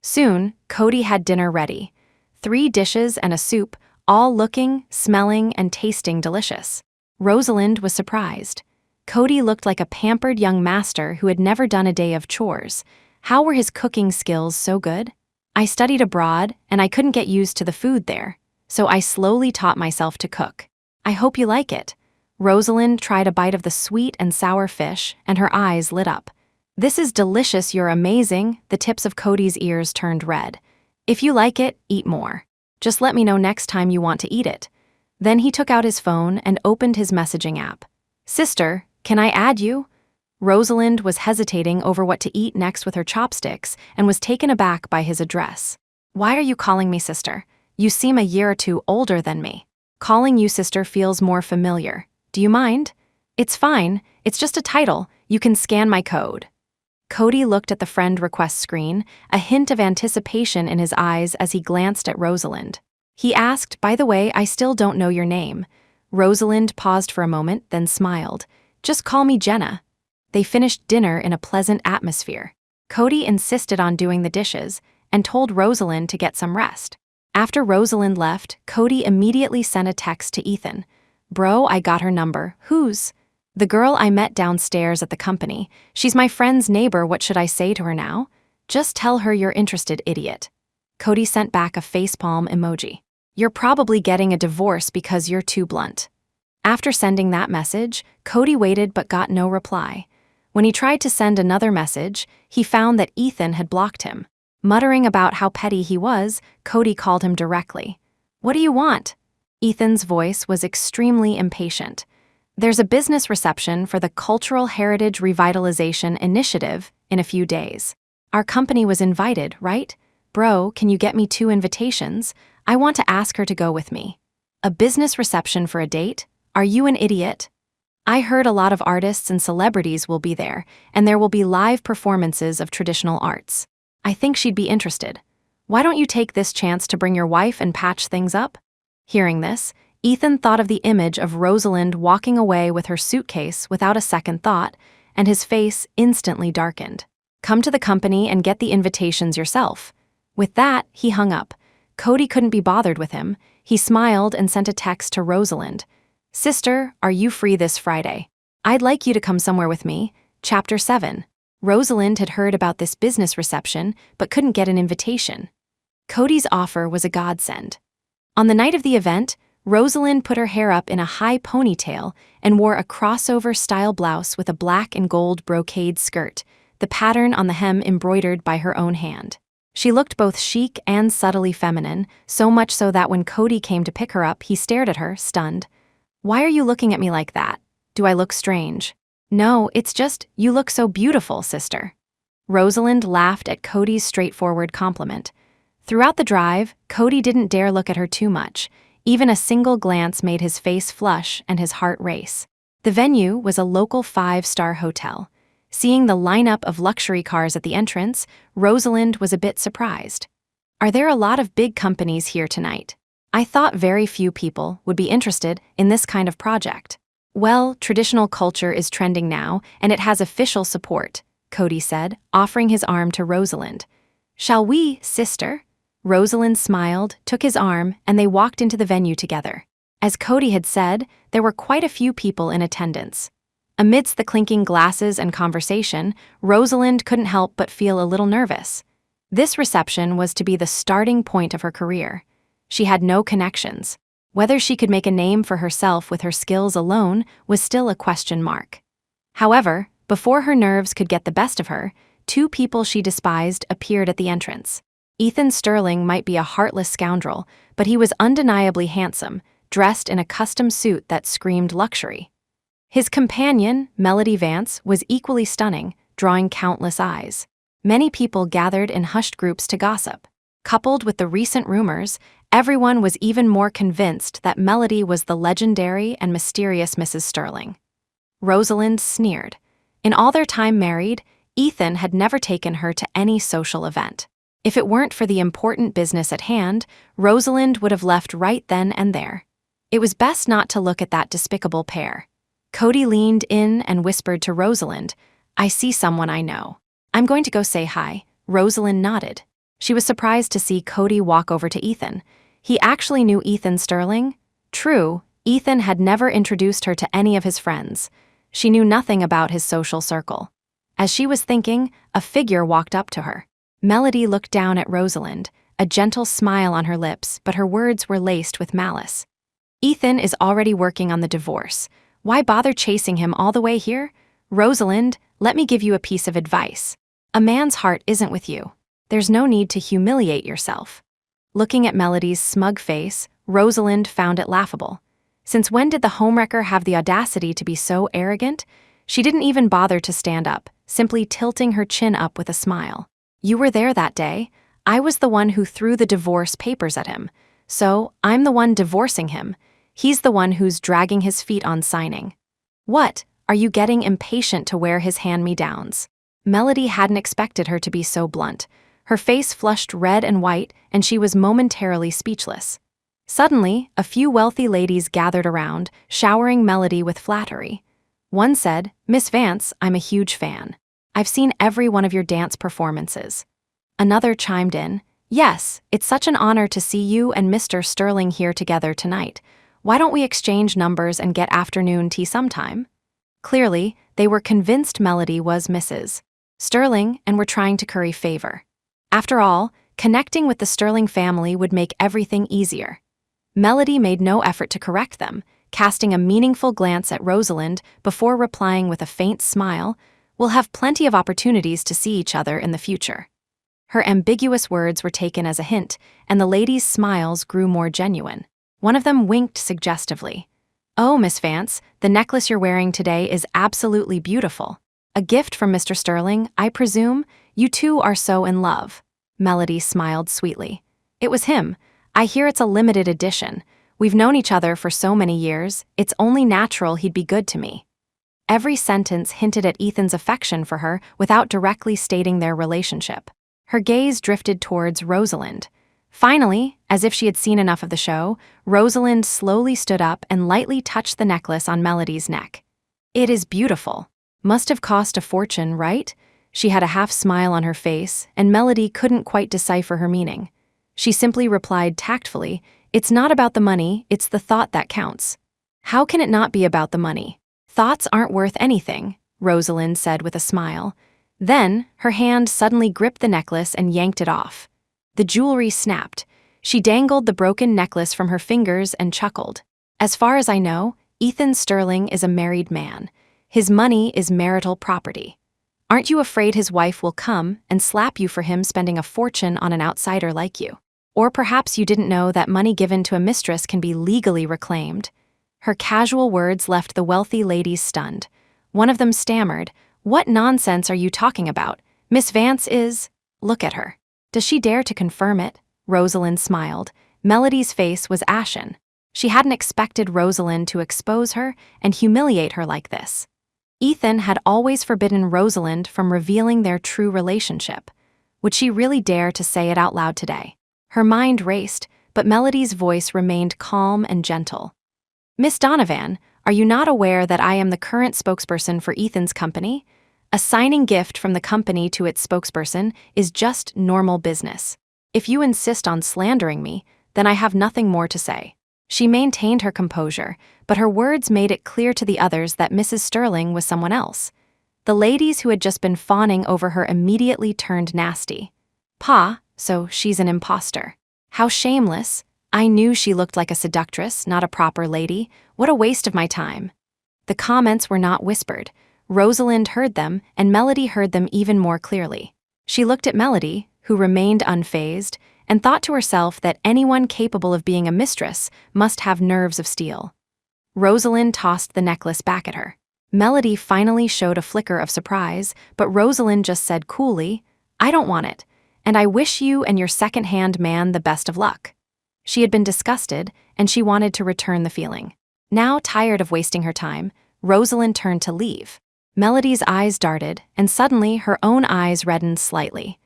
Soon, Cody had dinner ready. 3 dishes and a soup, all looking, smelling, and tasting delicious. Rosalind was surprised. Cody looked like a pampered young master who had never done a day of chores. How were his cooking skills so good? "I studied abroad, and I couldn't get used to the food there, so I slowly taught myself to cook. I hope you like it." Rosalind tried a bite of the sweet and sour fish, and her eyes lit up. "This is delicious, you're amazing." The tips of Cody's ears turned red. "If you like it, eat more. Just let me know next time you want to eat it." Then he took out his phone and opened his messaging app. "Sister, can I add you?" Rosalind was hesitating over what to eat next with her chopsticks and was taken aback by his address. "Why are you calling me sister? You seem a year or 2 older than me. Calling you sister feels more familiar. Do you mind?" "It's fine. It's just a title. You can scan my code." Cody looked at the friend request screen, a hint of anticipation in his eyes as he glanced at Rosalind. He asked, "By the way, I still don't know your name." Rosalind paused for a moment, then smiled. "Just call me Jenna." They finished dinner in a pleasant atmosphere. Cody insisted on doing the dishes and told Rosalind to get some rest. After Rosalind left, Cody immediately sent a text to Ethan. "Bro, I got her number." "Whose?" "The girl I met downstairs at the company. She's my friend's neighbor. What should I say to her now?" "Just tell her you're interested, idiot." Cody sent back a facepalm emoji. "You're probably getting a divorce because you're too blunt." After sending that message, Cody waited but got no reply. When he tried to send another message, he found that Ethan had blocked him. Muttering about how petty he was, Cody called him directly. "What do you want?" Ethan's voice was extremely impatient. "There's a business reception for the Cultural Heritage Revitalization Initiative in a few days. Our company was invited, right? Bro, can you get me 2 invitations? I want to ask her to go with me." "A business reception for a date? Are you an idiot?" "I heard a lot of artists and celebrities will be there, and there will be live performances of traditional arts. I think she'd be interested. Why don't you take this chance to bring your wife and patch things up?" Hearing this, Ethan thought of the image of Rosalind walking away with her suitcase without a second thought, and his face instantly darkened. Come to the company and get the invitations yourself. With that, he hung up. Cody couldn't be bothered with him. He smiled and sent a text to Rosalind. Sister, are you free this Friday? I'd like you to come somewhere with me. Chapter 7. Rosalind had heard about this business reception, but couldn't get an invitation. Cody's offer was a godsend. On the night of the event, Rosalind put her hair up in a high ponytail and wore a crossover-style blouse with a black and gold brocade skirt, the pattern on the hem embroidered by her own hand. She looked both chic and subtly feminine, so much so that when Cody came to pick her up, he stared at her, stunned. Why are you looking at me like that? Do I look strange? No, it's just, you look so beautiful, sister. Rosalind laughed at Cody's straightforward compliment. Throughout the drive, Cody didn't dare look at her too much. Even a single glance made his face flush and his heart race. The venue was a local 5-star hotel. Seeing the lineup of luxury cars at the entrance, Rosalind was a bit surprised. Are there a lot of big companies here tonight? I thought very few people would be interested in this kind of project. Well, traditional culture is trending now, and it has official support, Cody said, offering his arm to Rosalind. Shall we, sister? Rosalind smiled, took his arm, and they walked into the venue together. As Cody had said, there were quite a few people in attendance. Amidst the clinking glasses and conversation, Rosalind couldn't help but feel a little nervous. This reception was to be the starting point of her career. She had no connections. Whether she could make a name for herself with her skills alone was still a question mark. However, before her nerves could get the best of her, 2 people she despised appeared at the entrance. Ethan Sterling might be a heartless scoundrel, but he was undeniably handsome, dressed in a custom suit that screamed luxury. His companion, Melody Vance, was equally stunning, drawing countless eyes. Many people gathered in hushed groups to gossip. Coupled with the recent rumors, everyone was even more convinced that Melody was the legendary and mysterious Mrs. Sterling. Rosalind sneered. In all their time married, Ethan had never taken her to any social event. If it weren't for the important business at hand, Rosalind would have left right then and there. It was best not to look at that despicable pair. Cody leaned in and whispered to Rosalind, I see someone I know. I'm going to go say hi. Rosalind nodded. She was surprised to see Cody walk over to Ethan. He actually knew Ethan Sterling. True, Ethan had never introduced her to any of his friends. She knew nothing about his social circle. As she was thinking, a figure walked up to her. Melody looked down at Rosalind, a gentle smile on her lips, but her words were laced with malice. Ethan is already working on the divorce. Why bother chasing him all the way here? Rosalind, let me give you a piece of advice. A man's heart isn't with you. There's no need to humiliate yourself. Looking at Melody's smug face, Rosalind found it laughable. Since when did the homewrecker have the audacity to be so arrogant? She didn't even bother to stand up, simply tilting her chin up with a smile. You were there that day. I was the one who threw the divorce papers at him. So, I'm the one divorcing him. He's the one who's dragging his feet on signing. What? Are you getting impatient to wear his hand-me-downs? Melody hadn't expected her to be so blunt. Her face flushed red and white, and she was momentarily speechless. Suddenly, a few wealthy ladies gathered around, showering Melody with flattery. One said, Miss Vance, I'm a huge fan. I've seen every one of your dance performances. Another chimed in, Yes, it's such an honor to see you and Mr. Sterling here together tonight. Why don't we exchange numbers and get afternoon tea sometime? Clearly, they were convinced Melody was Mrs. Sterling and were trying to curry favor. After all, connecting with the Sterling family would make everything easier. Melody made no effort to correct them, casting a meaningful glance at Rosalind before replying with a faint smile, We'll have plenty of opportunities to see each other in the future. Her ambiguous words were taken as a hint, and the ladies' smiles grew more genuine. One of them winked suggestively. Oh, Miss Vance, the necklace you're wearing today is absolutely beautiful. A gift from Mr. Sterling, I presume? You two are so in love. Melody smiled sweetly. It was him. I hear it's a limited edition. We've known each other for so many years, it's only natural he'd be good to me. Every sentence hinted at Ethan's affection for her without directly stating their relationship. Her gaze drifted towards Rosalind. Finally, as if she had seen enough of the show, Rosalind slowly stood up and lightly touched the necklace on Melody's neck. "It is beautiful. Must have cost a fortune, right?" She had a half smile on her face, and Melody couldn't quite decipher her meaning. She simply replied tactfully, "It's not about the money, it's the thought that counts." "How can it not be about the money? Thoughts aren't worth anything," Rosalind said with a smile. Then, her hand suddenly gripped the necklace and yanked it off. The jewelry snapped. She dangled the broken necklace from her fingers and chuckled. "As far as I know, Ethan Sterling is a married man. His money is marital property. Aren't you afraid his wife will come and slap you for him spending a fortune on an outsider like you? Or perhaps you didn't know that money given to a mistress can be legally reclaimed." Her casual words left the wealthy ladies stunned. One of them stammered, "What nonsense are you talking about? Miss Vance is—" "Look at her. Does she dare to confirm it?" Rosalind smiled. Melody's face was ashen. She hadn't expected Rosalind to expose her and humiliate her like this. Ethan had always forbidden Rosalind from revealing their true relationship. Would she really dare to say it out loud today? Her mind raced, but Melody's voice remained calm and gentle. "Miss Donovan, are you not aware that I am the current spokesperson for Ethan's company? Assigning gift from the company to its spokesperson is just normal business. If you insist on slandering me, then I have nothing more to say." She maintained her composure, but her words made it clear to the others that Mrs. Sterling was someone else. The ladies who had just been fawning over her immediately turned nasty. "Pa, so she's an imposter. How shameless. I knew she looked like a seductress, not a proper lady. What a waste of my time." The comments were not whispered. Rosalind heard them, and Melody heard them even more clearly. She looked at Melody, who remained unfazed, and thought to herself that anyone capable of being a mistress must have nerves of steel. Rosalind tossed the necklace back at her. Melody finally showed a flicker of surprise, but Rosalind just said coolly, "I don't want it, and I wish you and your second-hand man the best of luck." She had been disgusted, and she wanted to return the feeling. Now, tired of wasting her time, Rosalind turned to leave. Melody's eyes darted, and suddenly her own eyes reddened slightly.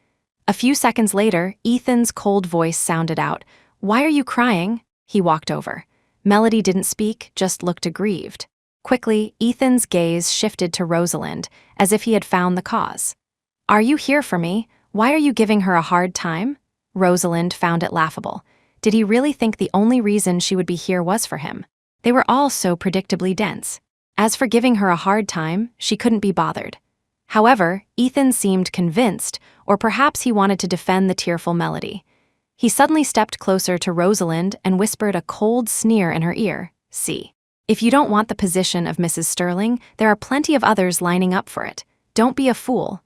A few seconds later, Ethan's cold voice sounded out, "Why are you crying?" He walked over. Melody didn't speak, just looked aggrieved. Quickly, Ethan's gaze shifted to Rosalind, as if he had found the cause. "Are you here for me? Why are you giving her a hard time?" Rosalind found it laughable. Did he really think the only reason she would be here was for him? They were all so predictably dense. As for giving her a hard time, she couldn't be bothered. However, Ethan seemed convinced, or perhaps he wanted to defend the tearful Melody. He suddenly stepped closer to Rosalind and whispered a cold sneer in her ear. "See, if you don't want the position of Mrs. Sterling, there are plenty of others lining up for it. Don't be a fool."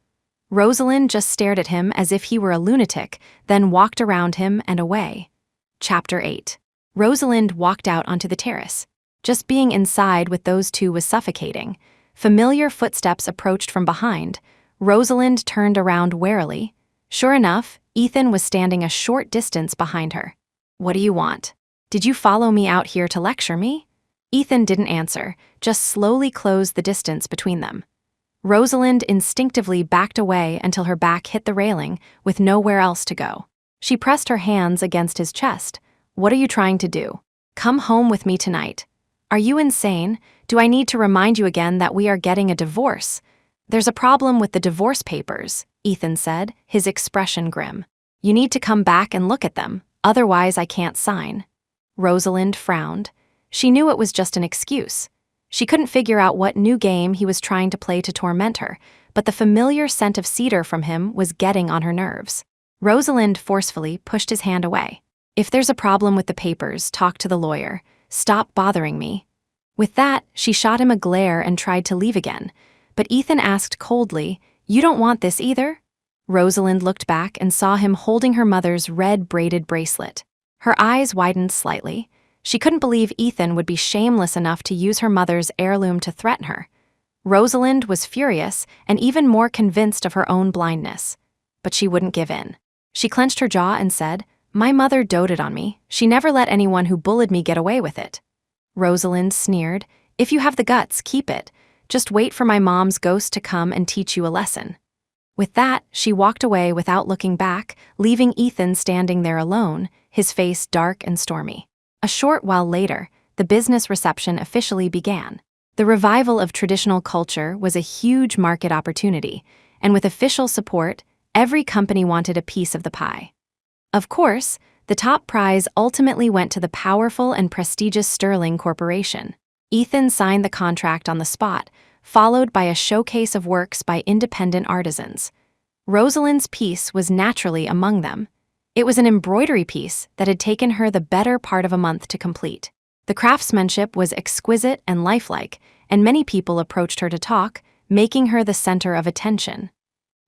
Rosalind just stared at him as if he were a lunatic, then walked around him and away. Chapter 8. Rosalind walked out onto the terrace. Just being inside with those two was suffocating. Familiar footsteps approached from behind. Rosalind turned around warily. Sure enough, Ethan was standing a short distance behind her. "What do you want? Did you follow me out here to lecture me?" Ethan didn't answer, just slowly closed the distance between them. Rosalind instinctively backed away until her back hit the railing, with nowhere else to go. She pressed her hands against his chest. "What are you trying to do? Come home with me tonight." "Are you insane? Do I need to remind you again that we are getting a divorce?" "There's a problem with the divorce papers," Ethan said, his expression grim. "You need to come back and look at them, otherwise I can't sign." Rosalind frowned. She knew it was just an excuse. She couldn't figure out what new game he was trying to play to torment her, but the familiar scent of cedar from him was getting on her nerves. Rosalind forcefully pushed his hand away. "If there's a problem with the papers, talk to the lawyer. Stop bothering me." With that, she shot him a glare and tried to leave again. But Ethan asked coldly, "You don't want this either?" Rosalind looked back and saw him holding her mother's red braided bracelet. Her eyes widened slightly. She couldn't believe Ethan would be shameless enough to use her mother's heirloom to threaten her. Rosalind was furious and even more convinced of her own blindness. But she wouldn't give in. She clenched her jaw and said, "My mother doted on me. She never let anyone who bullied me get away with it." Rosalind sneered, "If you have the guts, keep it. Just wait for my mom's ghost to come and teach you a lesson." With that, she walked away without looking back, leaving Ethan standing there alone, his face dark and stormy. A short while later, the business reception officially began. The revival of traditional culture was a huge market opportunity, and with official support, every company wanted a piece of the pie. Of course, the top prize ultimately went to the powerful and prestigious Sterling Corporation. Ethan signed the contract on the spot, followed by a showcase of works by independent artisans. Rosalind's piece was naturally among them. It was an embroidery piece that had taken her the better part of a month to complete. The craftsmanship was exquisite and lifelike, and many people approached her to talk, making her the center of attention.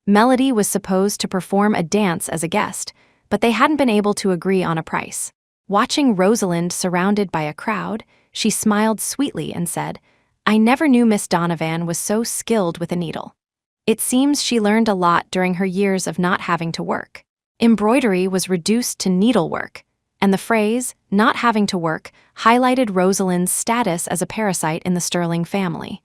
Melody was supposed to perform a dance as a guest, but they hadn't been able to agree on a price. Watching Rosalind surrounded by a crowd, she smiled sweetly and said, "I never knew Miss Donovan was so skilled with a needle." It seems she learned a lot during her years of not having to work. Embroidery was reduced to needlework, and the phrase, "not having to work," highlighted Rosalind's status as a parasite in the Sterling family.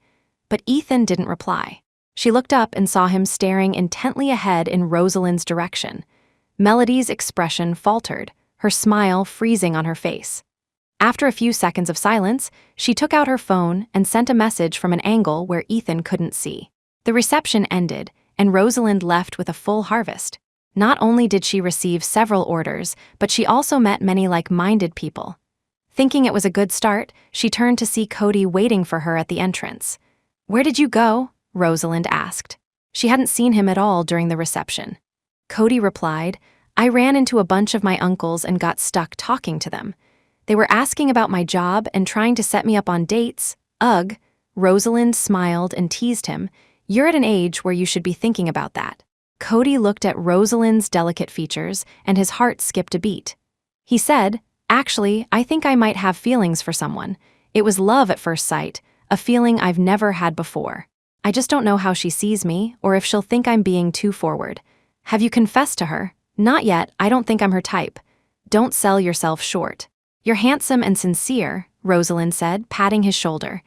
But Ethan didn't reply. She looked up and saw him staring intently ahead in Rosalind's direction. Melody's expression faltered, her smile freezing on her face. After a few seconds of silence, she took out her phone and sent a message from an angle where Ethan couldn't see. The reception ended, and Rosalind left with a full harvest. Not only did she receive several orders, but she also met many like-minded people. Thinking it was a good start, she turned to see Cody waiting for her at the entrance. "Where did you go?" Rosalind asked. She hadn't seen him at all during the reception. Cody replied, "I ran into a bunch of my uncles and got stuck talking to them. They were asking about my job and trying to set me up on dates. Ugh." Rosalind smiled and teased him. "You're at an age where you should be thinking about that." Cody looked at Rosalind's delicate features, and his heart skipped a beat. He said, "Actually, I think I might have feelings for someone. It was love at first sight, a feeling I've never had before. I just don't know how she sees me, or if she'll think I'm being too forward. Have you confessed to her?" "Not yet, I don't think I'm her type." "Don't sell yourself short." "You're handsome and sincere," Rosalind said, patting his shoulder.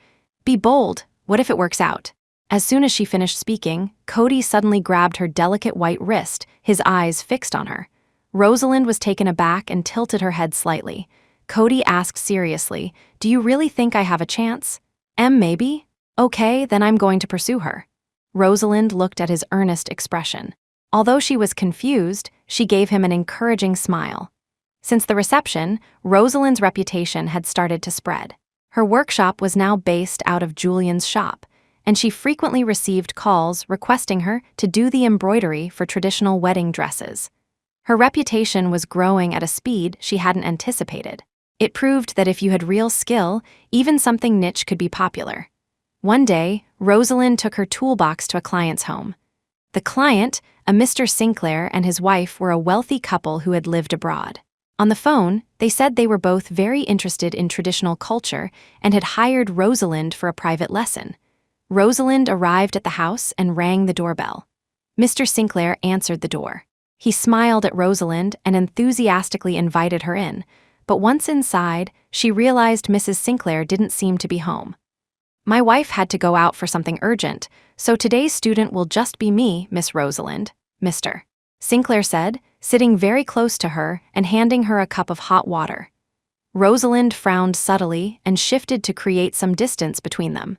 "Be bold, what if it works out?" As soon as she finished speaking, Cody suddenly grabbed her delicate white wrist, his eyes fixed on her. Rosalind was taken aback and tilted her head slightly. Cody asked seriously, "Do you really think I have a chance?" Maybe?" "Okay, then I'm going to pursue her." Rosalind looked at his earnest expression. Although she was confused, she gave him an encouraging smile. Since the reception, Rosalind's reputation had started to spread. Her workshop was now based out of Julian's shop, and she frequently received calls requesting her to do the embroidery for traditional wedding dresses. Her reputation was growing at a speed she hadn't anticipated. It proved that if you had real skill, even something niche could be popular. One day, Rosalind took her toolbox to a client's home. The client, a Mr. Sinclair, and his wife were a wealthy couple who had lived abroad. On the phone, they said they were both very interested in traditional culture and had hired Rosalind for a private lesson. Rosalind arrived at the house and rang the doorbell. Mr. Sinclair answered the door. He smiled at Rosalind and enthusiastically invited her in, but once inside, she realized Mrs. Sinclair didn't seem to be home. "My wife had to go out for something urgent, so today's student will just be me, Miss Rosalind," Mr. Sinclair said, sitting very close to her and handing her a cup of hot water. Rosalind frowned subtly and shifted to create some distance between them.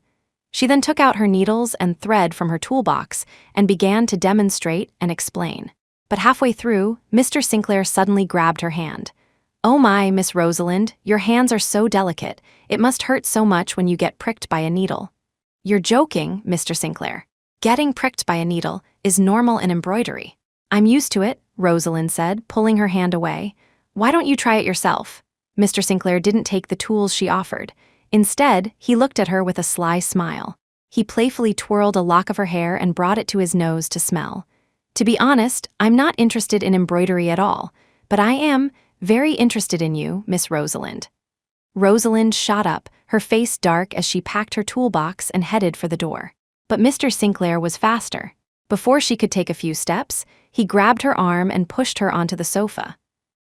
She then took out her needles and thread from her toolbox and began to demonstrate and explain. But halfway through, Mr. Sinclair suddenly grabbed her hand. "Oh my, Miss Rosalind, your hands are so delicate. It must hurt so much when you get pricked by a needle." "You're joking, Mr. Sinclair. Getting pricked by a needle is normal in embroidery." "I'm used to it," Rosalind said, pulling her hand away. "Why don't you try it yourself?" Mr. Sinclair didn't take the tools she offered. Instead, he looked at her with a sly smile. He playfully twirled a lock of her hair and brought it to his nose to smell. "To be honest, I'm not interested in embroidery at all, but I am very interested in you, Miss Rosalind." Rosalind shot up, her face dark as she packed her toolbox and headed for the door. But Mr. Sinclair was faster. Before she could take a few steps, he grabbed her arm and pushed her onto the sofa.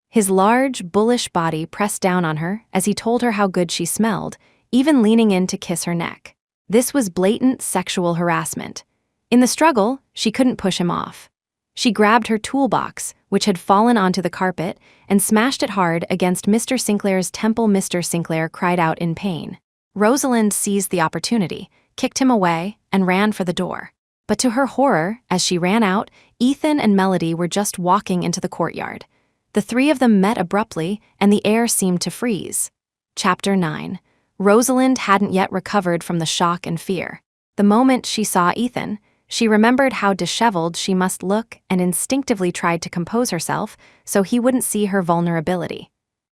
His large, bullish body pressed down on her as he told her how good she smelled, even leaning in to kiss her neck. This was blatant sexual harassment. In the struggle, she couldn't push him off. She grabbed her toolbox, which had fallen onto the carpet, and smashed it hard against Mr. Sinclair's temple. Mr. Sinclair cried out in pain. Rosalind seized the opportunity, kicked him away, and ran for the door. But to her horror, as she ran out, Ethan and Melody were just walking into the courtyard. The three of them met abruptly, and the air seemed to freeze. Chapter 9. Rosalind hadn't yet recovered from the shock and fear. The moment she saw Ethan, she remembered how disheveled she must look and instinctively tried to compose herself so he wouldn't see her vulnerability.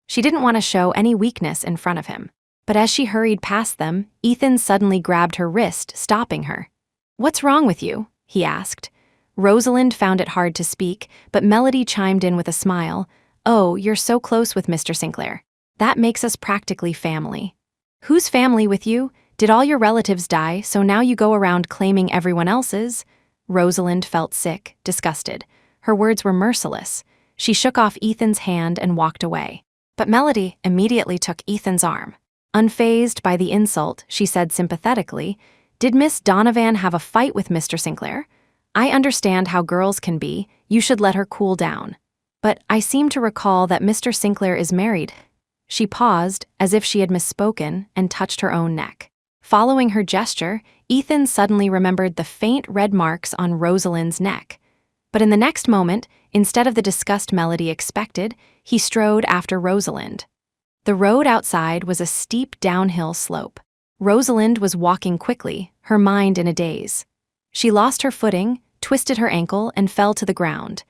She didn't want to show any weakness in front of him. But as she hurried past them, Ethan suddenly grabbed her wrist, stopping her. "What's wrong with you?" he asked. Rosalind found it hard to speak, but Melody chimed in with a smile. "Oh, you're so close with Mr. Sinclair. That makes us practically family." "Whose family with you? Did all your relatives die, so now you go around claiming everyone else's?" Rosalind felt sick, disgusted. Her words were merciless. She shook off Ethan's hand and walked away. But Melody immediately took Ethan's arm. Unfazed by the insult, she said sympathetically, "Did Miss Donovan have a fight with Mr. Sinclair? I understand how girls can be. You should let her cool down. But I seem to recall that Mr. Sinclair is married." She paused, as if she had misspoken, and touched her own neck. Following her gesture, Ethan suddenly remembered the faint red marks on Rosalind's neck. But in the next moment, instead of the disgust Melody expected, he strode after Rosalind. The road outside was a steep downhill slope. Rosalind was walking quickly, her mind in a daze. She lost her footing, twisted her ankle, and fell to the ground.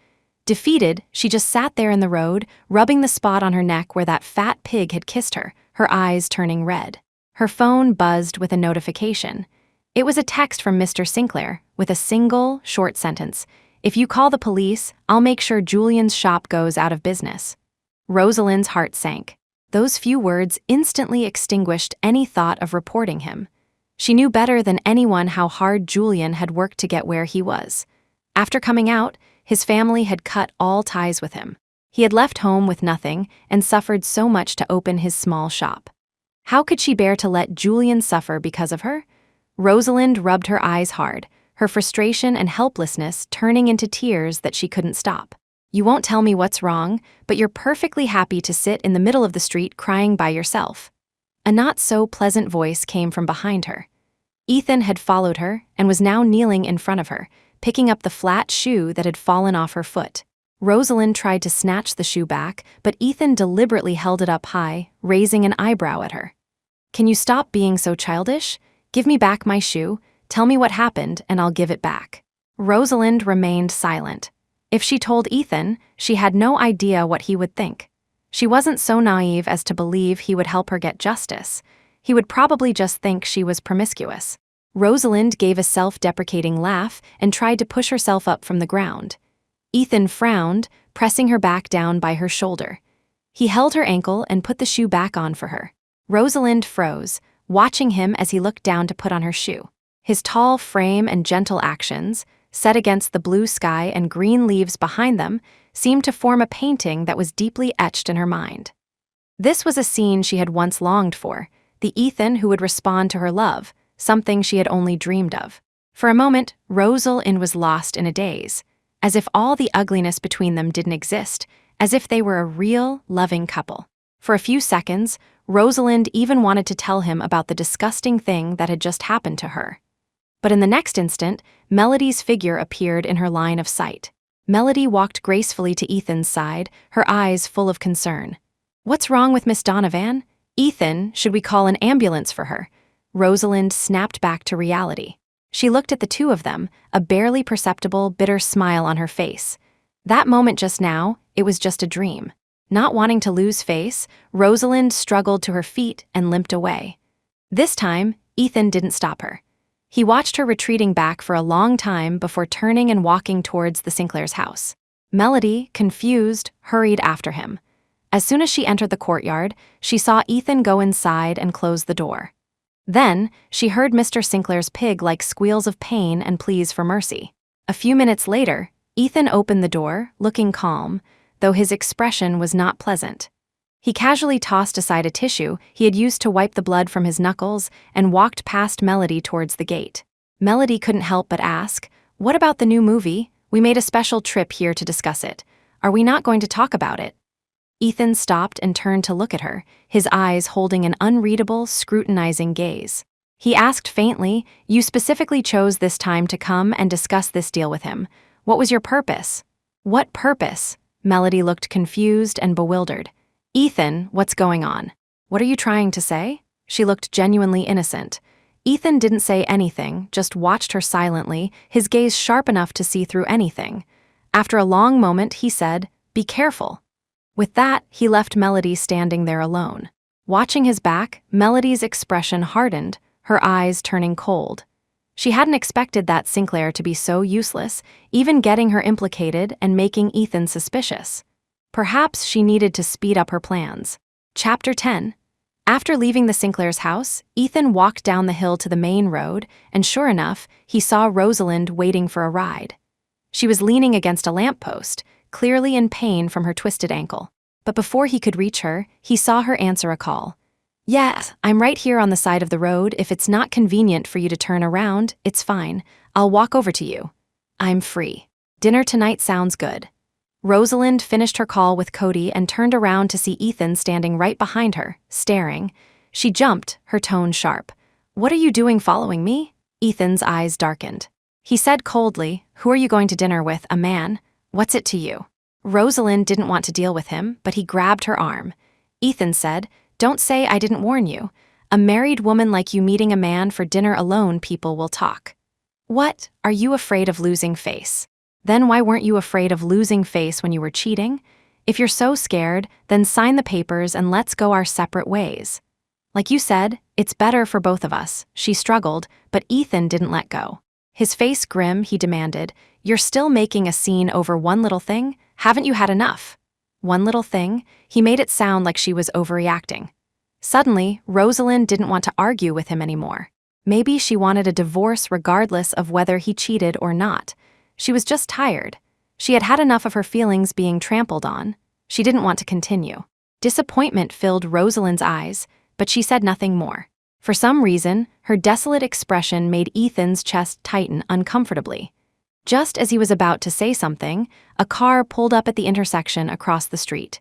Defeated, she just sat there in the road, rubbing the spot on her neck where that fat pig had kissed her, her eyes turning red. Her phone buzzed with a notification. It was a text from Mr. Sinclair, with a single, short sentence. "If you call the police, I'll make sure Julian's shop goes out of business." Rosalind's heart sank. Those few words instantly extinguished any thought of reporting him. She knew better than anyone how hard Julian had worked to get where he was. After coming out, his family had cut all ties with him. He had left home with nothing and suffered so much to open his small shop. How could she bear to let Julian suffer because of her? Rosalind rubbed her eyes hard, her frustration and helplessness turning into tears that she couldn't stop. "You won't tell me what's wrong, but you're perfectly happy to sit in the middle of the street crying by yourself." A not-so-pleasant voice came from behind her. Ethan had followed her and was now kneeling in front of her, picking up the flat shoe that had fallen off her foot. Rosalind tried to snatch the shoe back, but Ethan deliberately held it up high, raising an eyebrow at her. "Can you stop being so childish? Give me back my shoe, tell me what happened, and I'll give it back." Rosalind remained silent. If she told Ethan, she had no idea what he would think. She wasn't so naive as to believe he would help her get justice. He would probably just think she was promiscuous. Rosalind gave a self-deprecating laugh and tried to push herself up from the ground. Ethan frowned, pressing her back down by her shoulder. He held her ankle and put the shoe back on for her. Rosalind froze, watching him as he looked down to put on her shoe. His tall frame and gentle actions, set against the blue sky and green leaves behind them, seemed to form a painting that was deeply etched in her mind. This was a scene she had once longed for, the Ethan who would respond to her love, something she had only dreamed of. For a moment, Rosalind was lost in a daze, as if all the ugliness between them didn't exist, as if they were a real, loving couple. For a few seconds, Rosalind even wanted to tell him about the disgusting thing that had just happened to her. But in the next instant, Melody's figure appeared in her line of sight. Melody walked gracefully to Ethan's side, her eyes full of concern. "What's wrong with Miss Donovan? Ethan, should we call an ambulance for her?" Rosalind snapped back to reality. She looked at the two of them, a barely perceptible, bitter smile on her face. That moment just now, it was just a dream. Not wanting to lose face, Rosalind struggled to her feet and limped away. This time, Ethan didn't stop her. He watched her retreating back for a long time before turning and walking towards the Sinclair's house. Melody, confused, hurried after him. As soon as she entered the courtyard, she saw Ethan go inside and close the door. Then, she heard Mr. Sinclair's pig-like squeals of pain and pleas for mercy. A few minutes later, Ethan opened the door, looking calm, though his expression was not pleasant. He casually tossed aside a tissue he had used to wipe the blood from his knuckles and walked past Melody towards the gate. Melody couldn't help but ask, "What about the new movie? We made a special trip here to discuss it. Are we not going to talk about it?" Ethan stopped and turned to look at her, his eyes holding an unreadable, scrutinizing gaze. He asked faintly, "You specifically chose this time to come and discuss this deal with him. What was your purpose?" "What purpose?" Melody looked confused and bewildered. "Ethan, what's going on? What are you trying to say?" She looked genuinely innocent. Ethan didn't say anything, just watched her silently, his gaze sharp enough to see through anything. After a long moment, he said, "Be careful." With that, he left Melody standing there alone. Watching his back, Melody's expression hardened, her eyes turning cold. She hadn't expected that Sinclair to be so useless, even getting her implicated and making Ethan suspicious. Perhaps she needed to speed up her plans. Chapter 10. After leaving the Sinclair's house, Ethan walked down the hill to the main road, and sure enough, he saw Rosalind waiting for a ride. She was leaning against a lamppost, clearly in pain from her twisted ankle. But before he could reach her, he saw her answer a call. "Yes, I'm right here on the side of the road. If it's not convenient for you to turn around, it's fine. I'll walk over to you. I'm free. Dinner tonight sounds good." Rosalind finished her call with Cody and turned around to see Ethan standing right behind her, staring. She jumped, her tone sharp. "What are you doing following me?" Ethan's eyes darkened. He said coldly, "Who are you going to dinner with, a man? What's it to you?" Rosalind didn't want to deal with him, but he grabbed her arm. Ethan said, "Don't say I didn't warn you. A married woman like you meeting a man for dinner alone, people will talk." "What? Are you afraid of losing face?" "Then why weren't you afraid of losing face when you were cheating? If you're so scared, then sign the papers and let's go our separate ways." "Like you said, it's better for both of us." She struggled, but Ethan didn't let go. His face grim, he demanded, "You're still making a scene over one little thing? Haven't you had enough?" "One little thing?" He made it sound like she was overreacting. Suddenly, Rosalind didn't want to argue with him anymore. Maybe she wanted a divorce regardless of whether he cheated or not. She was just tired. She had had enough of her feelings being trampled on. She didn't want to continue. Disappointment filled Rosalind's eyes, but she said nothing more. For some reason, her desolate expression made Ethan's chest tighten uncomfortably. Just as he was about to say something, a car pulled up at the intersection across the street.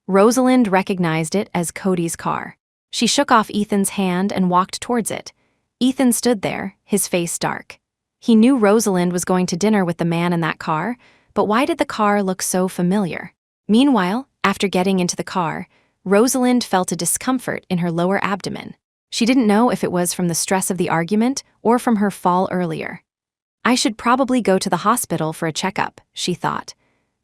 Rosalind recognized it as Cody's car. She shook off Ethan's hand and walked towards it. Ethan stood there, his face dark. He knew Rosalind was going to dinner with the man in that car, but why did the car look so familiar? Meanwhile, after getting into the car, Rosalind felt a discomfort in her lower abdomen. She didn't know if it was from the stress of the argument or from her fall earlier. "I should probably go to the hospital for a checkup," she thought.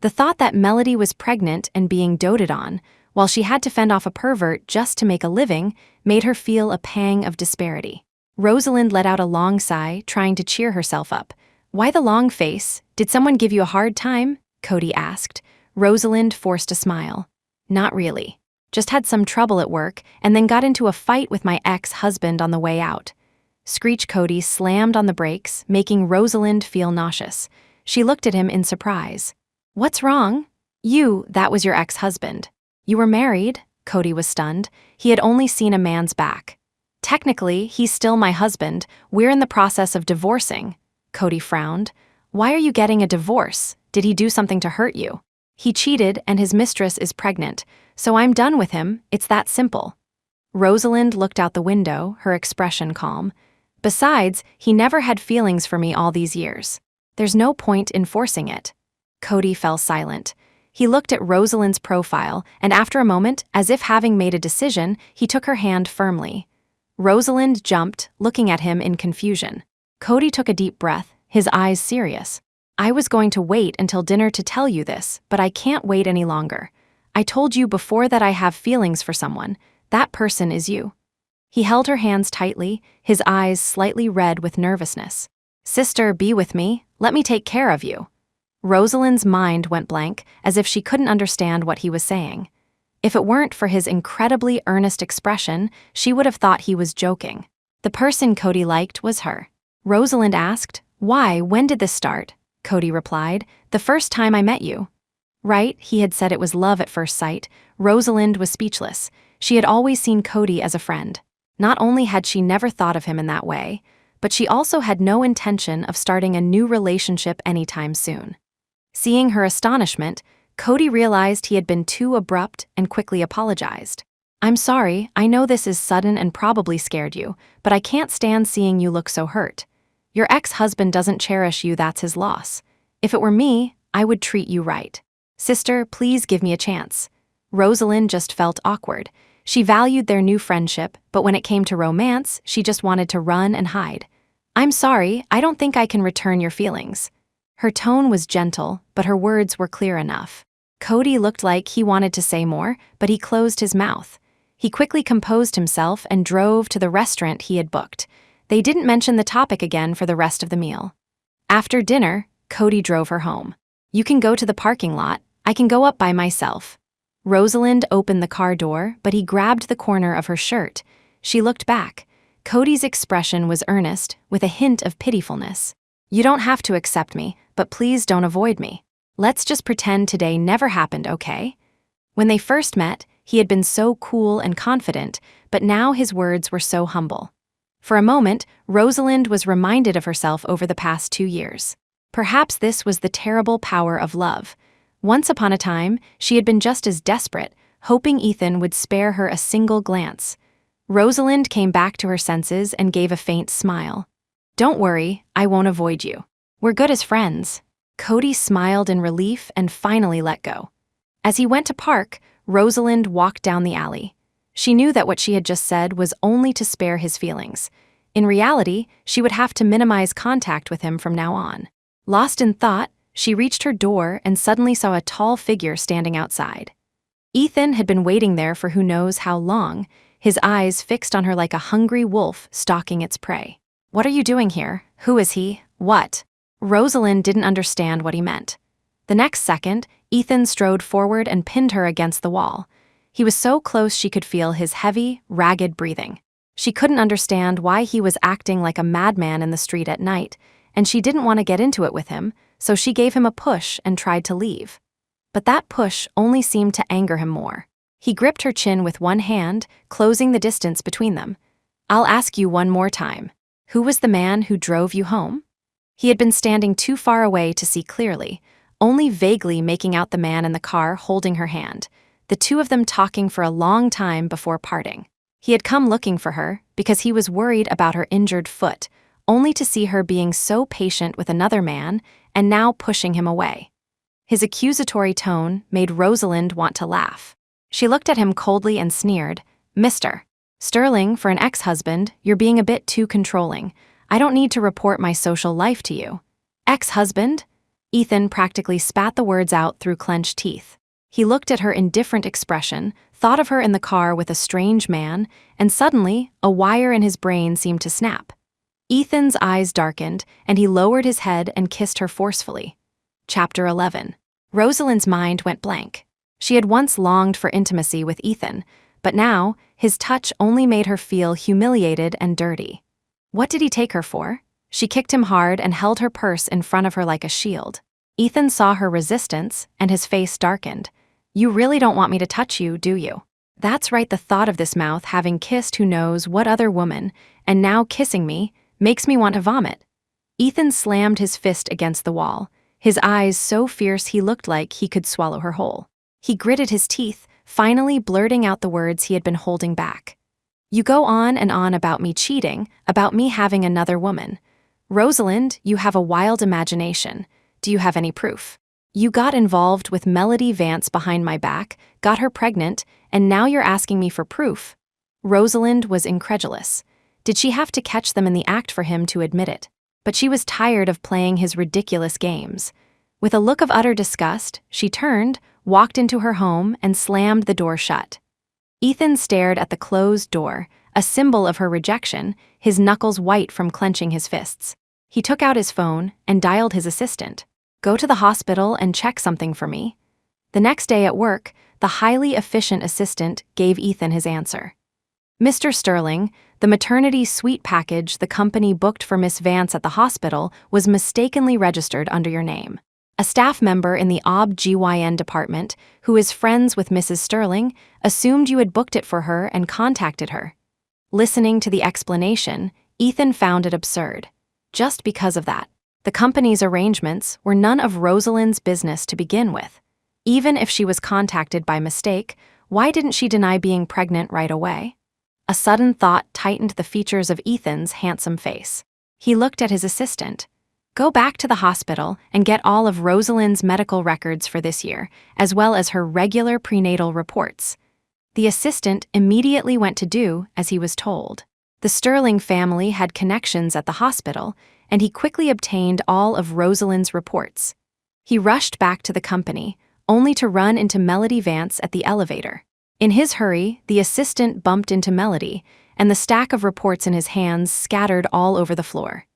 The thought that Melody was pregnant and being doted on, while she had to fend off a pervert just to make a living, made her feel a pang of disparity. Rosalind let out a long sigh, trying to cheer herself up. "Why the long face? Did someone give you a hard time?" Cody asked. Rosalind forced a smile. "Not really. Just had some trouble at work and then got into a fight with my ex-husband on the way out." Screech Cody slammed on the brakes, making Rosalind feel nauseous. She looked at him in surprise. "What's wrong?" That was your ex-husband." "You were married?" Cody was stunned. He had only seen a man's back. "Technically, he's still my husband. We're in the process of divorcing." Cody frowned. "Why are you getting a divorce? Did he do something to hurt you?" "He cheated and his mistress is pregnant, so I'm done with him. It's that simple." Rosalind looked out the window, her expression calm. "Besides, he never had feelings for me all these years. There's no point in forcing it." Cody fell silent. He looked at Rosalind's profile, and after a moment, as if having made a decision, he took her hand firmly. Rosalind jumped, looking at him in confusion. Cody took a deep breath, his eyes serious. "I was going to wait until dinner to tell you this, but I can't wait any longer. I told you before that I have feelings for someone. That person is you." He held her hands tightly, his eyes slightly red with nervousness. "Sister, be with me. Let me take care of you." Rosalind's mind went blank, as if she couldn't understand what he was saying. If it weren't for his incredibly earnest expression, she would have thought he was joking. The person Cody liked was her. Rosalind asked, "Why, when did this start?" Cody replied, "The first time I met you." Right, he had said it was love at first sight. Rosalind was speechless. She had always seen Cody as a friend. Not only had she never thought of him in that way, but she also had no intention of starting a new relationship anytime soon. Seeing her astonishment, Cody realized he had been too abrupt and quickly apologized. "I'm sorry, I know this is sudden and probably scared you, but I can't stand seeing you look so hurt. Your ex-husband doesn't cherish you, that's his loss. If it were me, I would treat you right. Sister, please give me a chance." Rosalind just felt awkward. She valued their new friendship, but when it came to romance, she just wanted to run and hide. "I'm sorry, I don't think I can return your feelings." Her tone was gentle, but her words were clear enough. Cody looked like he wanted to say more, but he closed his mouth. He quickly composed himself and drove to the restaurant he had booked. They didn't mention the topic again for the rest of the meal. After dinner, Cody drove her home. "You can go to the parking lot. I can go up by myself." Rosalind opened the car door, but he grabbed the corner of her shirt. She looked back. Cody's expression was earnest, with a hint of pitifulness. "You don't have to accept me, but please don't avoid me. Let's just pretend today never happened, okay?" When they first met, he had been so cool and confident, but now his words were so humble. For a moment, Rosalind was reminded of herself over the past 2 years. Perhaps this was the terrible power of love. Once upon a time, she had been just as desperate, hoping Ethan would spare her a single glance. Rosalind came back to her senses and gave a faint smile. "Don't worry, I won't avoid you. We're good as friends." Cody smiled in relief and finally let go. As he went to park, Rosalind walked down the alley. She knew that what she had just said was only to spare his feelings. In reality, she would have to minimize contact with him from now on. Lost in thought, she reached her door and suddenly saw a tall figure standing outside. Ethan had been waiting there for who knows how long, his eyes fixed on her like a hungry wolf stalking its prey. "What are you doing here? Who is he? What?" Rosalind didn't understand what he meant. The next second, Ethan strode forward and pinned her against the wall. He was so close she could feel his heavy, ragged breathing. She couldn't understand why he was acting like a madman in the street at night, and she didn't want to get into it with him, so she gave him a push and tried to leave. But that push only seemed to anger him more. He gripped her chin with one hand, closing the distance between them. "I'll ask you one more time. Who was the man who drove you home?" He had been standing too far away to see clearly, only vaguely making out the man in the car holding her hand, the two of them talking for a long time before parting. He had come looking for her because he was worried about her injured foot, only to see her being so patient with another man and now pushing him away. His accusatory tone made Rosalind want to laugh. She looked at him coldly and sneered, "Mr. Sterling, for an ex-husband, you're being a bit too controlling. I don't need to report my social life to you." "Ex-husband?" Ethan practically spat the words out through clenched teeth. He looked at her indifferent expression, thought of her in the car with a strange man, and suddenly, a wire in his brain seemed to snap. Ethan's eyes darkened, and he lowered his head and kissed her forcefully. Chapter 11. Rosalind's mind went blank. She had once longed for intimacy with Ethan, but now, his touch only made her feel humiliated and dirty. What did he take her for? She kicked him hard and held her purse in front of her like a shield. Ethan saw her resistance, and his face darkened. "You really don't want me to touch you, do you?" That's right, the thought of this mouth having kissed who knows what other woman, and now kissing me, makes me want to vomit. Ethan slammed his fist against the wall, his eyes so fierce he looked like he could swallow her whole. He gritted his teeth, finally blurting out the words he had been holding back. "You go on and on about me cheating, about me having another woman. Rosalind, you have a wild imagination. Do you have any proof? You got involved with Melody Vance behind my back, got her pregnant, and now you're asking me for proof." Rosalind was incredulous. Did she have to catch them in the act for him to admit it? But she was tired of playing his ridiculous games. With a look of utter disgust, she turned, walked into her home, and slammed the door shut. Ethan stared at the closed door, a symbol of her rejection, his knuckles white from clenching his fists. He took out his phone and dialed his assistant. "Go to the hospital and check something for me." The next day at work, the highly efficient assistant gave Ethan his answer. "Mr. Sterling, the maternity suite package the company booked for Miss Vance at the hospital was mistakenly registered under your name. A staff member in the OB/GYN department, who is friends with Mrs. Sterling, assumed you had booked it for her and contacted her." Listening to the explanation, Ethan found it absurd. Just because of that, the company's arrangements were none of Rosalind's business to begin with. Even if she was contacted by mistake, why didn't she deny being pregnant right away? A sudden thought tightened the features of Ethan's handsome face. He looked at his assistant. Go back to the hospital and get all of Rosalind's medical records for this year, as well as her regular prenatal reports. The assistant immediately went to do as he was told. The Sterling family had connections at the hospital, and he quickly obtained all of Rosalind's reports. He rushed back to the company, only to run into Melody Vance at the elevator. In his hurry, the assistant bumped into Melody, and the stack of reports in his hands scattered all over the floor.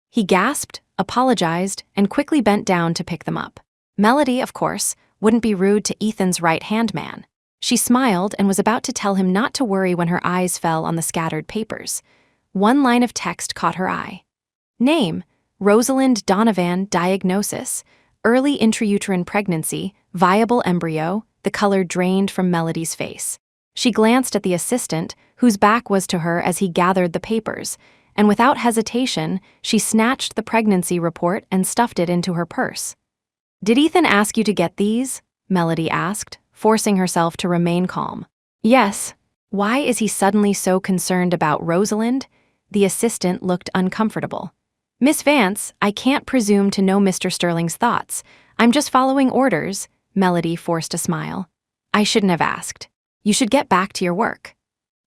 He gasped, apologized, and quickly bent down to pick them up. Melody, of course, wouldn't be rude to Ethan's right-hand man. She smiled and was about to tell him not to worry when her eyes fell on the scattered papers. One line of text caught her eye. Name: Rosalind Donovan. Diagnosis: early intrauterine pregnancy, viable embryo. The color drained from Melody's face. She glanced at the assistant, whose back was to her as he gathered the papers, and without hesitation, she snatched the pregnancy report and stuffed it into her purse. Did Ethan ask you to get these? Melody asked, forcing herself to remain calm. Yes. Why is he suddenly so concerned about Rosalind? The assistant looked uncomfortable. Miss Vance, I can't presume to know Mr. Sterling's thoughts. I'm just following orders. Melody forced a smile. I shouldn't have asked. You should get back to your work.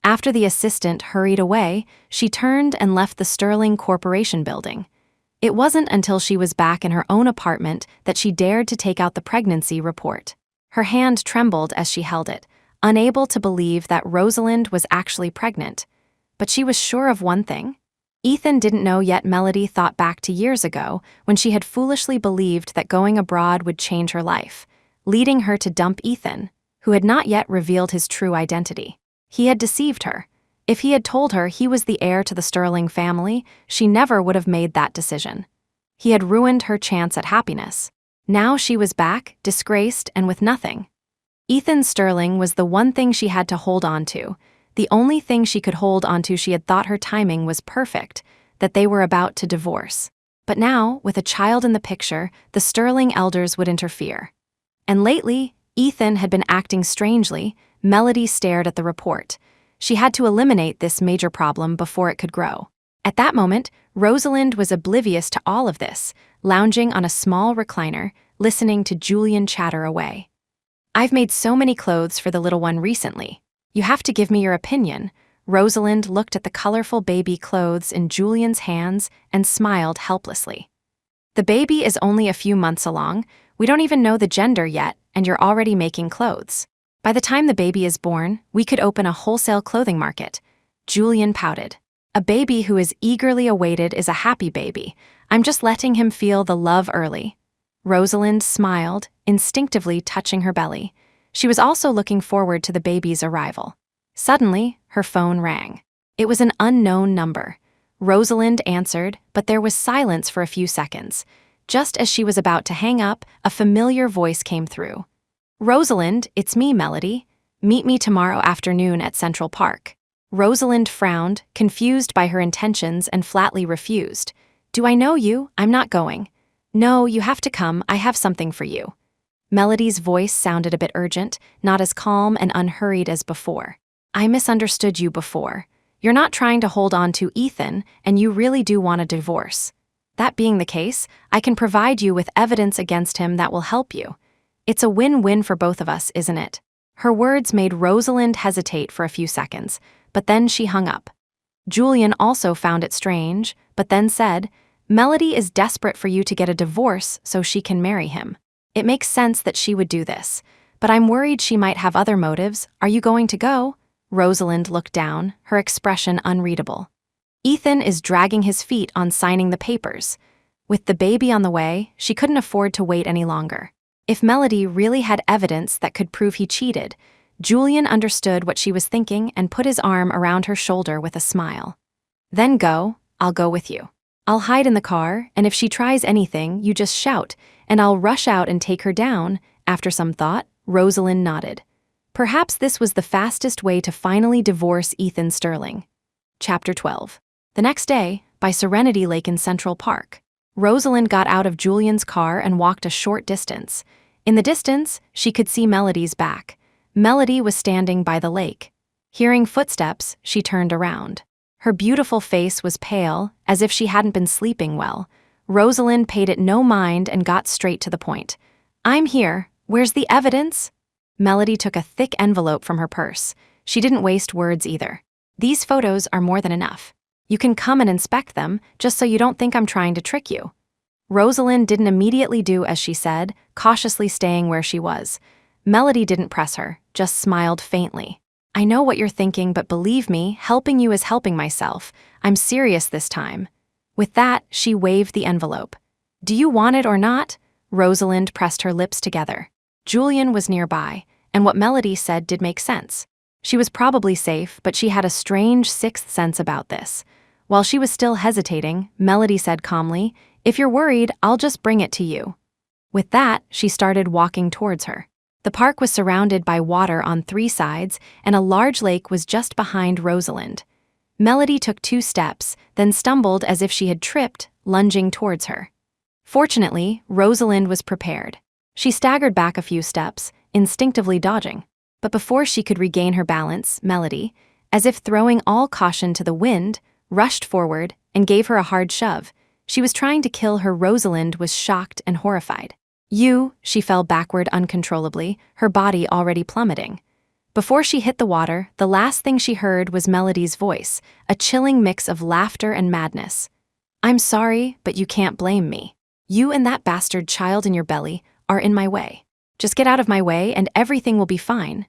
After the assistant hurried away, she turned and left the Sterling Corporation building. It wasn't until she was back in her own apartment that she dared to take out the pregnancy report. Her hand trembled as she held it, unable to believe that Rosalind was actually pregnant. But she was sure of one thing. Ethan didn't know yet. Melody thought back to years ago when she had foolishly believed that going abroad would change her life, leading her to dump Ethan, who had not yet revealed his true identity. He had deceived her. If he had told her he was the heir to the Sterling family, she never would have made that decision. He had ruined her chance at happiness. Now she was back, disgraced and with nothing. Ethan Sterling was the one thing she had to hold on to, the only thing she could hold on to. She had thought her timing was perfect, that they were about to divorce. But now, with a child in the picture, the Sterling elders would interfere. And lately, Ethan had been acting strangely. Melody stared at the report. She had to eliminate this major problem before it could grow. At that moment, Rosalind was oblivious to all of this, lounging on a small recliner, listening to Julian chatter away. I've made so many clothes for the little one recently. You have to give me your opinion. Rosalind looked at the colorful baby clothes in Julian's hands and smiled helplessly. The baby is only a few months along. We don't even know the gender yet, and you're already making clothes. By the time the baby is born, we could open a wholesale clothing market. Julian pouted. A baby who is eagerly awaited is a happy baby. I'm just letting him feel the love early. Rosalind smiled, instinctively touching her belly. She was also looking forward to the baby's arrival. Suddenly, her phone rang. It was an unknown number. Rosalind answered, but there was silence for a few seconds. Just as she was about to hang up, a familiar voice came through. Rosalind, it's me, Melody. Meet me tomorrow afternoon at Central Park. Rosalind frowned, confused by her intentions, and flatly refused. Do I know you? I'm not going. No, you have to come. I have something for you. Melody's voice sounded a bit urgent, not as calm and unhurried as before. I misunderstood you before. You're not trying to hold on to Ethan, and you really do want a divorce. That being the case, I can provide you with evidence against him that will help you. It's a win-win for both of us, isn't it? Her words made Rosalind hesitate for a few seconds, but then she hung up. Julian also found it strange, but then said, Melody is desperate for you to get a divorce so she can marry him. It makes sense that she would do this, but I'm worried she might have other motives. Are you going to go? Rosalind looked down, her expression unreadable. Ethan is dragging his feet on signing the papers. With the baby on the way, she couldn't afford to wait any longer. If Melody really had evidence that could prove he cheated, Julian understood what she was thinking and put his arm around her shoulder with a smile. Then go, I'll go with you. I'll hide in the car, and if she tries anything, you just shout, and I'll rush out and take her down. After some thought, Rosalind nodded. Perhaps this was the fastest way to finally divorce Ethan Sterling. Chapter 12. The next day, by Serenity Lake in Central Park, Rosalind got out of Julian's car and walked a short distance. In the distance, she could see Melody's back. Melody was standing by the lake. Hearing footsteps, she turned around. Her beautiful face was pale, as if she hadn't been sleeping well. Rosalind paid it no mind and got straight to the point. "I'm here. Where's the evidence?" Melody took a thick envelope from her purse. She didn't waste words either. "These photos are more than enough. You can come and inspect them, just so you don't think I'm trying to trick you." Rosalind didn't immediately do as she said, cautiously staying where she was. Melody didn't press her, just smiled faintly. "I know what you're thinking, but believe me, helping you is helping myself. I'm serious this time." With that, she waved the envelope. "Do you want it or not?" Rosalind pressed her lips together. Julian was nearby, and what Melody said did make sense. She was probably safe, but she had a strange sixth sense about this. While she was still hesitating, Melody said calmly, "If you're worried, I'll just bring it to you." With that, she started walking towards her. The park was surrounded by water on 3 sides, and a large lake was just behind Rosalind. Melody took 2 steps, then stumbled as if she had tripped, lunging towards her. Fortunately, Rosalind was prepared. She staggered back a few steps, instinctively dodging. But before she could regain her balance, Melody, as if throwing all caution to the wind, rushed forward and gave her a hard shove. She was trying to kill her. Rosalind was shocked and horrified. She fell backward uncontrollably, her body already plummeting. Before she hit the water, the last thing she heard was Melody's voice, a chilling mix of laughter and madness. "I'm sorry, but you can't blame me. You and that bastard child in your belly are in my way. Just get out of my way and everything will be fine."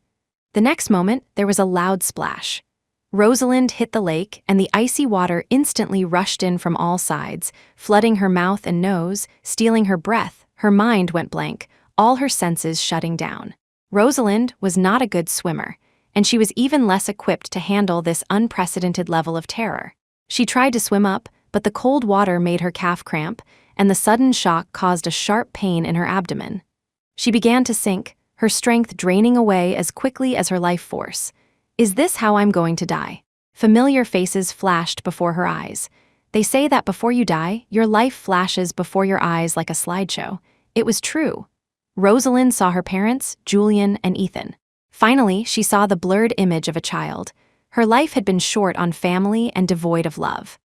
The next moment, there was a loud splash. Rosalind hit the lake, and the icy water instantly rushed in from all sides, flooding her mouth and nose, stealing her breath. Her mind went blank, all her senses shutting down. Rosalind was not a good swimmer, and she was even less equipped to handle this unprecedented level of terror. She tried to swim up, but the cold water made her calf cramp, and the sudden shock caused a sharp pain in her abdomen. She began to sink, her strength draining away as quickly as her life force. "Is this how I'm going to die?" Familiar faces flashed before her eyes. They say that before you die, your life flashes before your eyes like a slideshow. It was true. Rosalind saw her parents, Julian and Ethan. Finally, she saw the blurred image of a child. Her life had been short on family and devoid of love.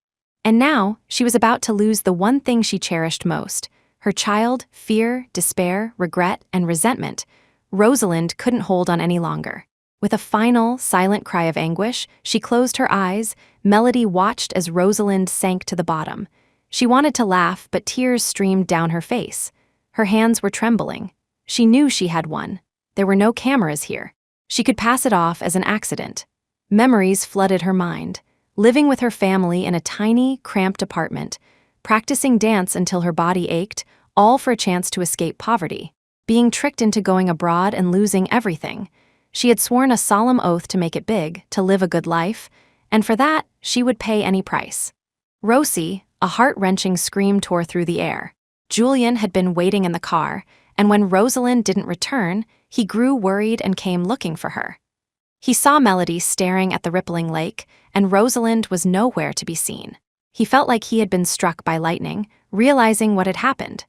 And now, she was about to lose the one thing she cherished most. Her child, fear, despair, regret, and resentment. Rosalind couldn't hold on any longer. With a final, silent cry of anguish, she closed her eyes. Melody watched as Rosalind sank to the bottom. She wanted to laugh, but tears streamed down her face. Her hands were trembling. She knew she had won. There were no cameras here. She could pass it off as an accident. Memories flooded her mind. Living with her family in a tiny, cramped apartment, practicing dance until her body ached, all for a chance to escape poverty. Being tricked into going abroad and losing everything. She had sworn a solemn oath to make it big, to live a good life, and for that, she would pay any price. "Rosie," a heart-wrenching scream tore through the air. Julian had been waiting in the car, and when Rosalind didn't return, he grew worried and came looking for her. He saw Melody staring at the rippling lake, and Rosalind was nowhere to be seen. He felt like he had been struck by lightning, realizing what had happened.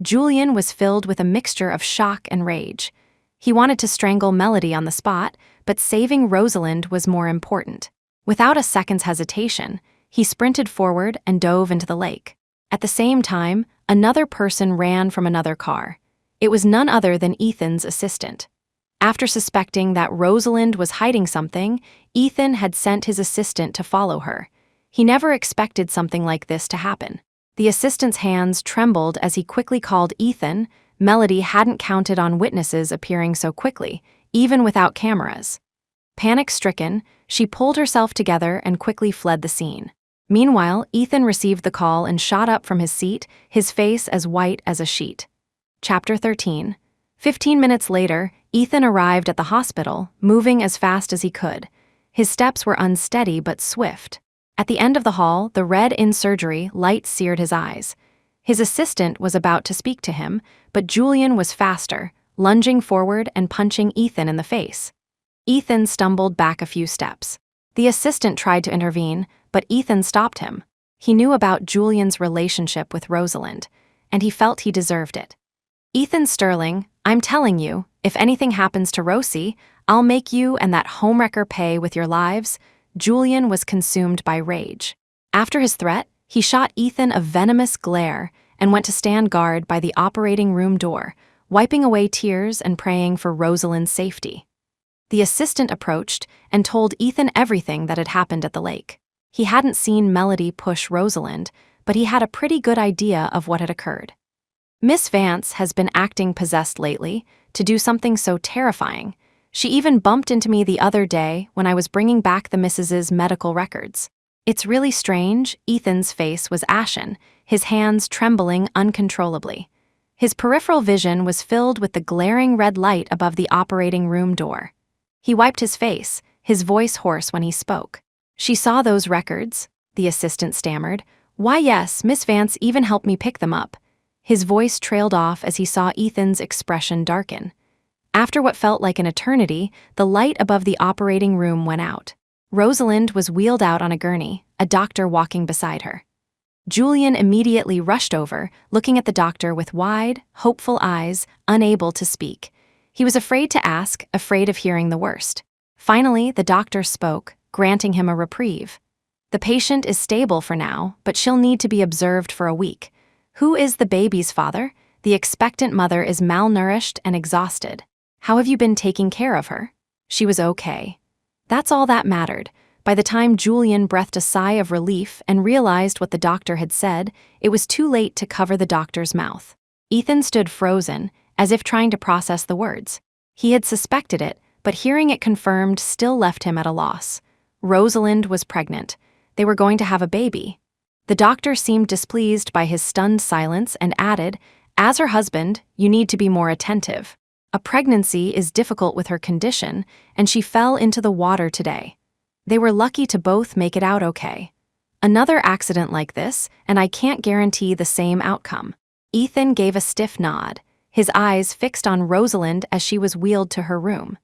Julian was filled with a mixture of shock and rage. He wanted to strangle Melody on the spot, but saving Rosalind was more important. Without a second's hesitation, he sprinted forward and dove into the lake. At the same time, another person ran from another car. It was none other than Ethan's assistant. After suspecting that Rosalind was hiding something, Ethan had sent his assistant to follow her. He never expected something like this to happen. The assistant's hands trembled as he quickly called Ethan. Melody hadn't counted on witnesses appearing so quickly, even without cameras. Panic-stricken, she pulled herself together and quickly fled the scene. Meanwhile, Ethan received the call and shot up from his seat, his face as white as a sheet. Chapter 13. 15 minutes later, Ethan arrived at the hospital, moving as fast as he could. His steps were unsteady but swift. At the end of the hall, the red-in surgery light seared his eyes. His assistant was about to speak to him, but Julian was faster, lunging forward and punching Ethan in the face. Ethan stumbled back a few steps. The assistant tried to intervene, but Ethan stopped him. He knew about Julian's relationship with Rosalind, and he felt he deserved it. "Ethan Sterling, I'm telling you, if anything happens to Rosie, I'll make you and that homewrecker pay with your lives." Julian was consumed by rage. After his threat, he shot Ethan a venomous glare and went to stand guard by the operating room door, wiping away tears and praying for Rosalind's safety. The assistant approached and told Ethan everything that had happened at the lake. He hadn't seen Melody push Rosalind, but he had a pretty good idea of what had occurred. "Miss Vance has been acting possessed lately to do something so terrifying. She even bumped into me the other day when I was bringing back the Mrs.'s medical records. It's really strange." Ethan's face was ashen, his hands trembling uncontrollably. His peripheral vision was filled with the glaring red light above the operating room door. He wiped his face, his voice hoarse when he spoke. "She saw those records," the assistant stammered. "Why, yes, Miss Vance even helped me pick them up." His voice trailed off as he saw Ethan's expression darken. After what felt like an eternity, the light above the operating room went out. Rosalind was wheeled out on a gurney, a doctor walking beside her. Julian immediately rushed over, looking at the doctor with wide, hopeful eyes, unable to speak. He was afraid to ask, afraid of hearing the worst. Finally, the doctor spoke, granting him a reprieve. "The patient is stable for now, but she'll need to be observed for a week. Who is the baby's father? The expectant mother is malnourished and exhausted. How have you been taking care of her?" She was okay. That's all that mattered. By the time Julian breathed a sigh of relief and realized what the doctor had said, it was too late to cover the doctor's mouth. Ethan stood frozen, as if trying to process the words. He had suspected it, but hearing it confirmed still left him at a loss. Rosalind was pregnant. They were going to have a baby. The doctor seemed displeased by his stunned silence and added, "As her husband, you need to be more attentive. A pregnancy is difficult with her condition, and she fell into the water today. They were lucky to both make it out okay. Another accident like this, and I can't guarantee the same outcome." Ethan gave a stiff nod, his eyes fixed on Rosalind as she was wheeled to her room.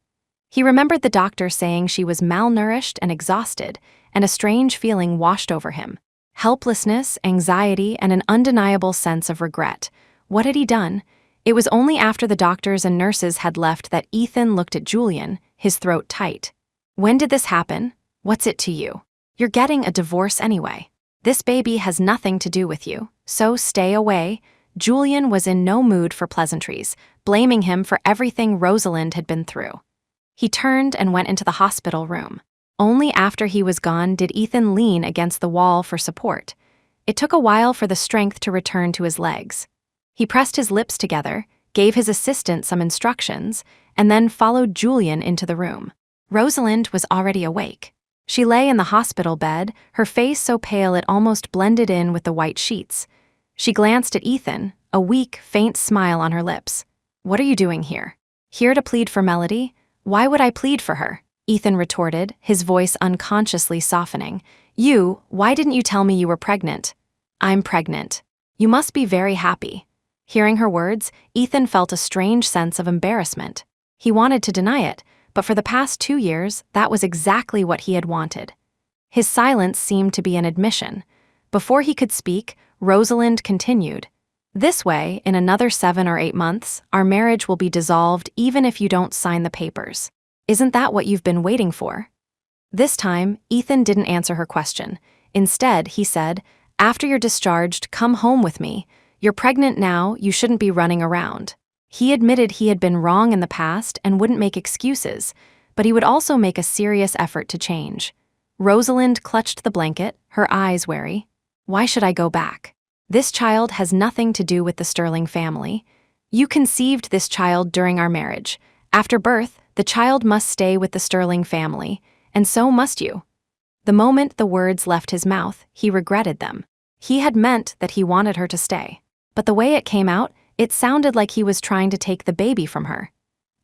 He remembered the doctor saying she was malnourished and exhausted, and a strange feeling washed over him. Helplessness, anxiety, and an undeniable sense of regret. What had he done? It was only after the doctors and nurses had left that Ethan looked at Julian, his throat tight. "When did this happen? What's it to you? You're getting a divorce anyway. This baby has nothing to do with you, so stay away." Julian was in no mood for pleasantries, blaming him for everything Rosalind had been through. He turned and went into the hospital room. Only after he was gone did Ethan lean against the wall for support. It took a while for the strength to return to his legs. He pressed his lips together, gave his assistant some instructions, and then followed Julian into the room. Rosalind was already awake. She lay in the hospital bed, her face so pale it almost blended in with the white sheets. She glanced at Ethan, a weak, faint smile on her lips. "What are you doing here? Here to plead for Melody? Why would I plead for her?" Ethan retorted, his voice unconsciously softening. Why didn't you tell me you were pregnant?" "I'm pregnant. You must be very happy." Hearing her words, Ethan felt a strange sense of embarrassment. He wanted to deny it, but for the past 2 years, that was exactly what he had wanted. His silence seemed to be an admission. Before he could speak, Rosalind continued, "This way, in another 7 or 8 months, our marriage will be dissolved even if you don't sign the papers. Isn't that what you've been waiting for?" This time, Ethan didn't answer her question. Instead, he said, "After you're discharged, come home with me. You're pregnant now, you shouldn't be running around." He admitted he had been wrong in the past and wouldn't make excuses, but he would also make a serious effort to change. Rosalind clutched the blanket, her eyes wary. "Why should I go back? This child has nothing to do with the Sterling family. You conceived this child during our marriage. After birth, the child must stay with the Sterling family, and so must you." The moment the words left his mouth, he regretted them. He had meant that he wanted her to stay, but the way it came out, it sounded like he was trying to take the baby from her.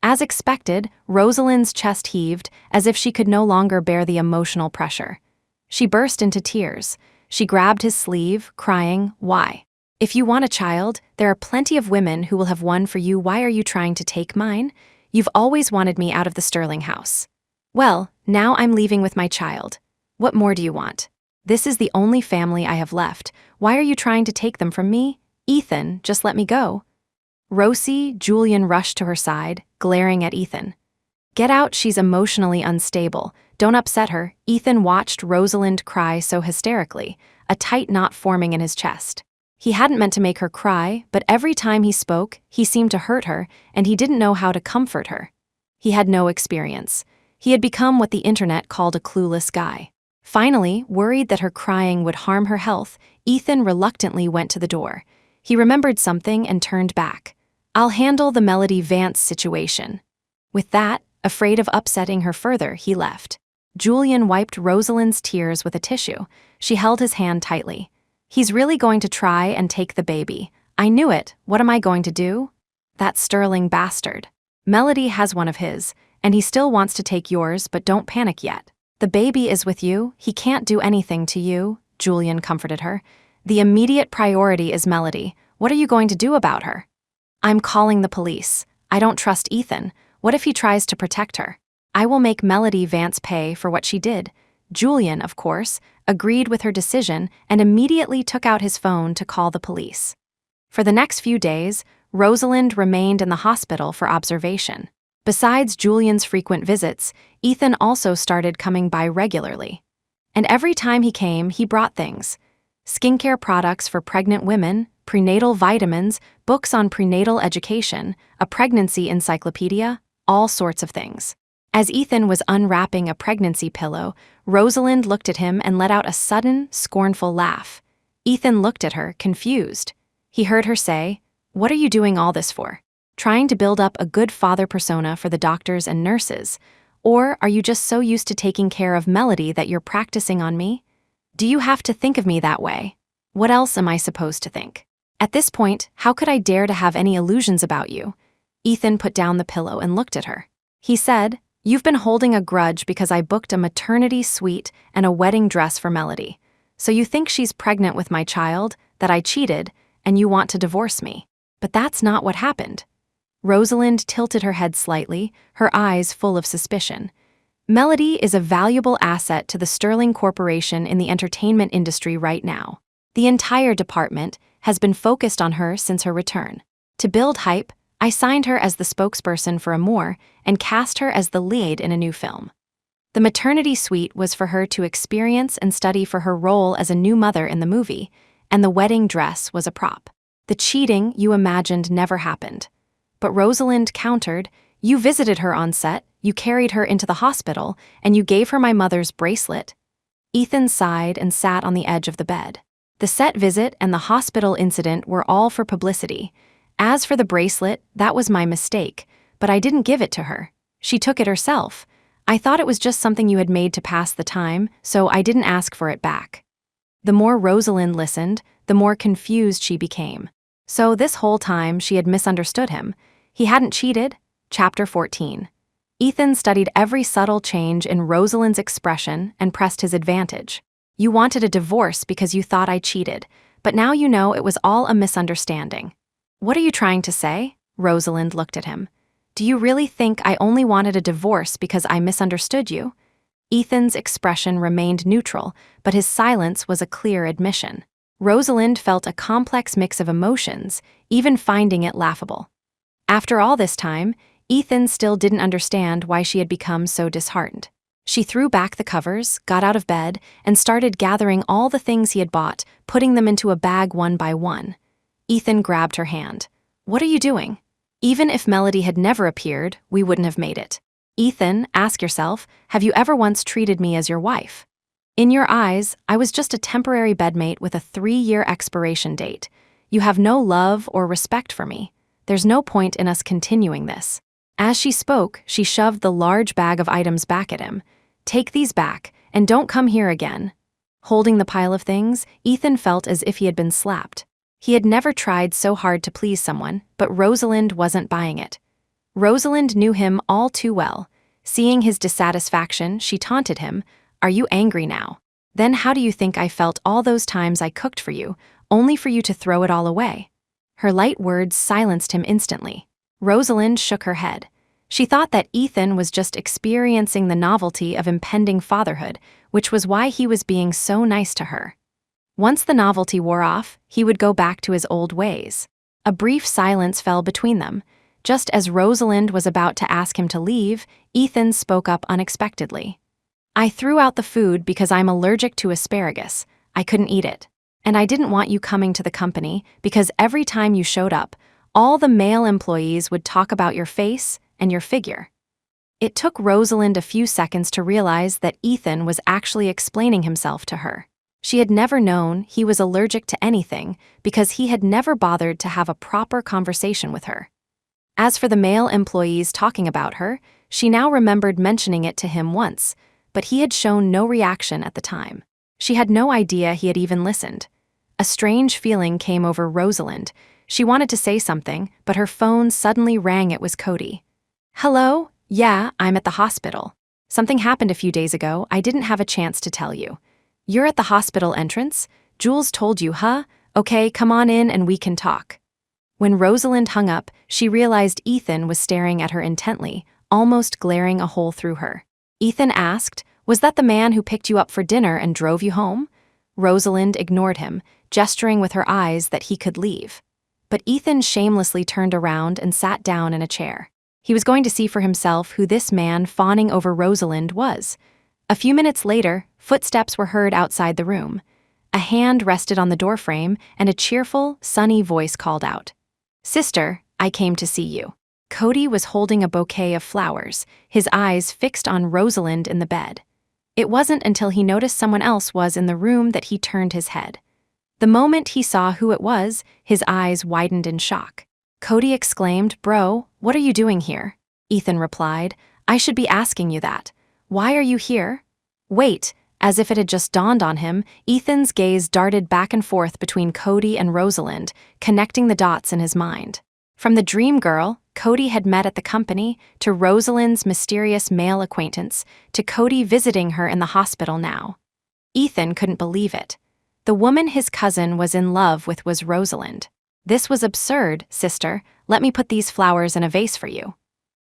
As expected, Rosalind's chest heaved as if she could no longer bear the emotional pressure. She burst into tears. She grabbed his sleeve, crying, "Why? If you want a child, there are plenty of women who will have one for you. Why are you trying to take mine? You've always wanted me out of the Sterling house. Well, now I'm leaving with my child. What more do you want?" This is the only family I have left. Why are you trying to take them from me? Ethan, just let me go." Rosie, Julian rushed to her side, glaring at Ethan. "Get out, she's emotionally unstable. Don't upset her." Ethan watched Rosalind cry so hysterically, a tight knot forming in his chest. He hadn't meant to make her cry, but every time he spoke, he seemed to hurt her, and he didn't know how to comfort her. He had no experience. He had become what the internet called a clueless guy. Finally, worried that her crying would harm her health, Ethan reluctantly went to the door. He remembered something and turned back. "I'll handle the Melody Vance situation." With that, afraid of upsetting her further, he left. Julian wiped Rosalind's tears with a tissue. She held his hand tightly. "He's really going to try and take the baby. I knew it. What am I going to do?" "That sterling bastard. Melody has one of his, and he still wants to take yours, but don't panic yet. The baby is with you. He can't do anything to you," Julian comforted her. "The immediate priority is Melody. What are you going to do about her?" "I'm calling the police. I don't trust Ethan. What if he tries to protect her? I will make Melody Vance pay for what she did." Julian, of course, agreed with her decision and immediately took out his phone to call the police. For the next few days, Rosalind remained in the hospital for observation. Besides Julian's frequent visits, Ethan also started coming by regularly. And every time he came, he brought things: skincare products for pregnant women, prenatal vitamins, books on prenatal education, a pregnancy encyclopedia, all sorts of things. As Ethan was unwrapping a pregnancy pillow, Rosalind looked at him and let out a sudden, scornful laugh. Ethan looked at her, confused. He heard her say, "What are you doing all this for? Trying to build up a good father persona for the doctors and nurses? Or are you just so used to taking care of Melody that you're practicing on me? Do you have to think of me that way? What else am I supposed to think? At this point, how could I dare to have any illusions about you?" Ethan put down the pillow and looked at her. He said, "You've been holding a grudge because I booked a maternity suite and a wedding dress for Melody. So you think she's pregnant with my child, that I cheated, and you want to divorce me. But that's not what happened." Rosalind tilted her head slightly, her eyes full of suspicion. "Melody is a valuable asset to the Sterling Corporation in the entertainment industry right now. The entire department has been focused on her since her return. To build hype, I signed her as the spokesperson for Amour and cast her as the lead in a new film. The maternity suite was for her to experience and study for her role as a new mother in the movie, and the wedding dress was a prop. The cheating you imagined never happened." But Rosalind countered, "You visited her on set, you carried her into the hospital, and you gave her my mother's bracelet." Ethan sighed and sat on the edge of the bed. The set visit and the hospital incident were all for publicity. As for the bracelet, that was my mistake, but I didn't give it to her. She took it herself. I thought it was just something you had made to pass the time, so I didn't ask for it back. The more Rosalind listened, the more confused she became. So this whole time she had misunderstood him. He hadn't cheated. Chapter 14. Ethan studied every subtle change in Rosalind's expression and pressed his advantage. "You wanted a divorce because you thought I cheated, but now you know it was all a misunderstanding." "What are you trying to say?" Rosalind looked at him. "Do you really think I only wanted a divorce because I misunderstood you?" Ethan's expression remained neutral, but his silence was a clear admission. Rosalind felt a complex mix of emotions, even finding it laughable. After all this time, Ethan still didn't understand why she had become so disheartened. She threw back the covers, got out of bed, and started gathering all the things he had bought, putting them into a bag one by one. Ethan grabbed her hand. "What are you doing? Even if Melody had never appeared, we wouldn't have made it. Ethan, ask yourself, have you ever once treated me as your wife? In your eyes, I was just a temporary bedmate with a 3-year expiration date. You have no love or respect for me. There's no point in us continuing this." As she spoke, she shoved the large bag of items back at him. "Take these back, and don't come here again." Holding the pile of things, Ethan felt as if he had been slapped. He had never tried so hard to please someone, but Rosalind wasn't buying it. Rosalind knew him all too well. Seeing his dissatisfaction, she taunted him, "Are you angry now? Then how do you think I felt all those times I cooked for you, only for you to throw it all away?" Her light words silenced him instantly. Rosalind shook her head. She thought that Ethan was just experiencing the novelty of impending fatherhood, which was why he was being so nice to her. Once the novelty wore off, he would go back to his old ways. A brief silence fell between them. Just as Rosalind was about to ask him to leave, Ethan spoke up unexpectedly. "I threw out the food because I'm allergic to asparagus. I couldn't eat it. And I didn't want you coming to the company because every time you showed up, all the male employees would talk about your face and your figure." It took Rosalind a few seconds to realize that Ethan was actually explaining himself to her. She had never known he was allergic to anything because he had never bothered to have a proper conversation with her. As for the male employees talking about her, she now remembered mentioning it to him once, but he had shown no reaction at the time. She had no idea he had even listened. A strange feeling came over Rosalind. She wanted to say something, but her phone suddenly rang. It was Cody. "Hello? Yeah, I'm at the hospital. Something happened a few days ago. I didn't have a chance to tell you. You're at the hospital entrance? Jules told you, huh? Okay, come on in and we can talk." When Rosalind hung up, she realized Ethan was staring at her intently, almost glaring a hole through her. Ethan asked, "Was that the man who picked you up for dinner and drove you home?" Rosalind ignored him, gesturing with her eyes that he could leave. But Ethan shamelessly turned around and sat down in a chair. He was going to see for himself who this man fawning over Rosalind was. A few minutes later, footsteps were heard outside the room. A hand rested on the doorframe, and a cheerful, sunny voice called out, "Sister, I came to see you." Cody was holding a bouquet of flowers, his eyes fixed on Rosalind in the bed. It wasn't until he noticed someone else was in the room that he turned his head. The moment he saw who it was, his eyes widened in shock. Cody exclaimed, "Bro, what are you doing here?" Ethan replied, "I should be asking you that. Why are you here?" "Wait." As if it had just dawned on him, Ethan's gaze darted back and forth between Cody and Rosalind, connecting the dots in his mind. From the dream girl Cody had met at the company, to Rosalind's mysterious male acquaintance, to Cody visiting her in the hospital now. Ethan couldn't believe it. The woman his cousin was in love with was Rosalind. "This was absurd, sister. Let me put these flowers in a vase for you."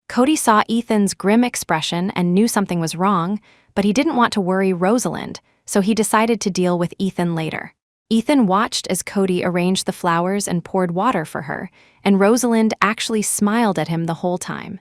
Cody saw Ethan's grim expression and knew something was wrong, but he didn't want to worry Rosalind, so he decided to deal with Ethan later. Ethan watched as Cody arranged the flowers and poured water for her, and Rosalind actually smiled at him the whole time.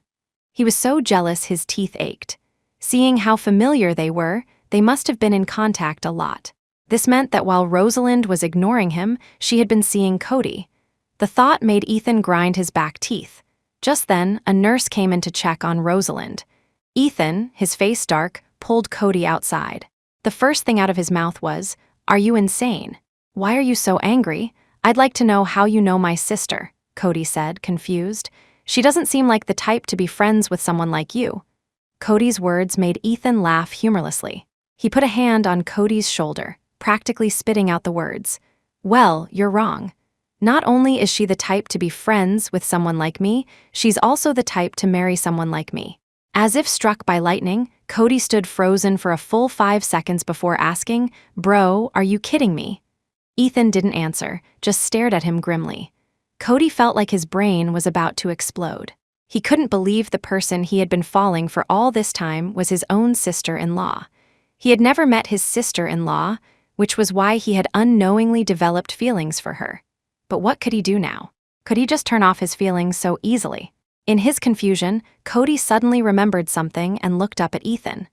He was so jealous his teeth ached. Seeing how familiar they were, they must have been in contact a lot. This meant that while Rosalind was ignoring him, she had been seeing Cody. The thought made Ethan grind his back teeth. Just then, a nurse came in to check on Rosalind. Ethan, his face dark, pulled Cody outside. The first thing out of his mouth was, "Are you insane? Why are you so angry? I'd like to know how you know my sister," Cody said, confused. "She doesn't seem like the type to be friends with someone like you." Cody's words made Ethan laugh humorlessly. He put a hand on Cody's shoulder, practically spitting out the words. "Well, you're wrong. Not only is she the type to be friends with someone like me, she's also the type to marry someone like me." As if struck by lightning, Cody stood frozen for a full 5 seconds before asking, "Bro, are you kidding me?" Ethan didn't answer, just stared at him grimly. Cody felt like his brain was about to explode. He couldn't believe the person he had been falling for all this time was his own sister-in-law. He had never met his sister-in-law, which was why he had unknowingly developed feelings for her. But what could he do now? Could he just turn off his feelings so easily? In his confusion, Cody suddenly remembered something and looked up at Ethan.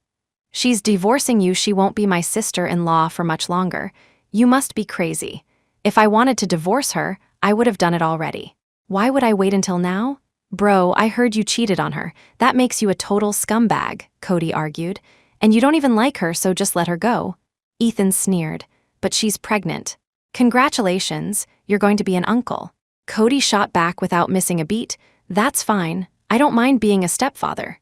"She's divorcing you. She won't be my sister-in-law for much longer. You must be crazy. If I wanted to divorce her, I would have done it already. Why would I wait until now?" "Bro, I heard you cheated on her. That makes you a total scumbag," Cody argued. "And you don't even like her, so just let her go." Ethan sneered. "But she's pregnant. Congratulations, you're going to be an uncle." Cody shot back without missing a beat. "That's fine. I don't mind being a stepfather."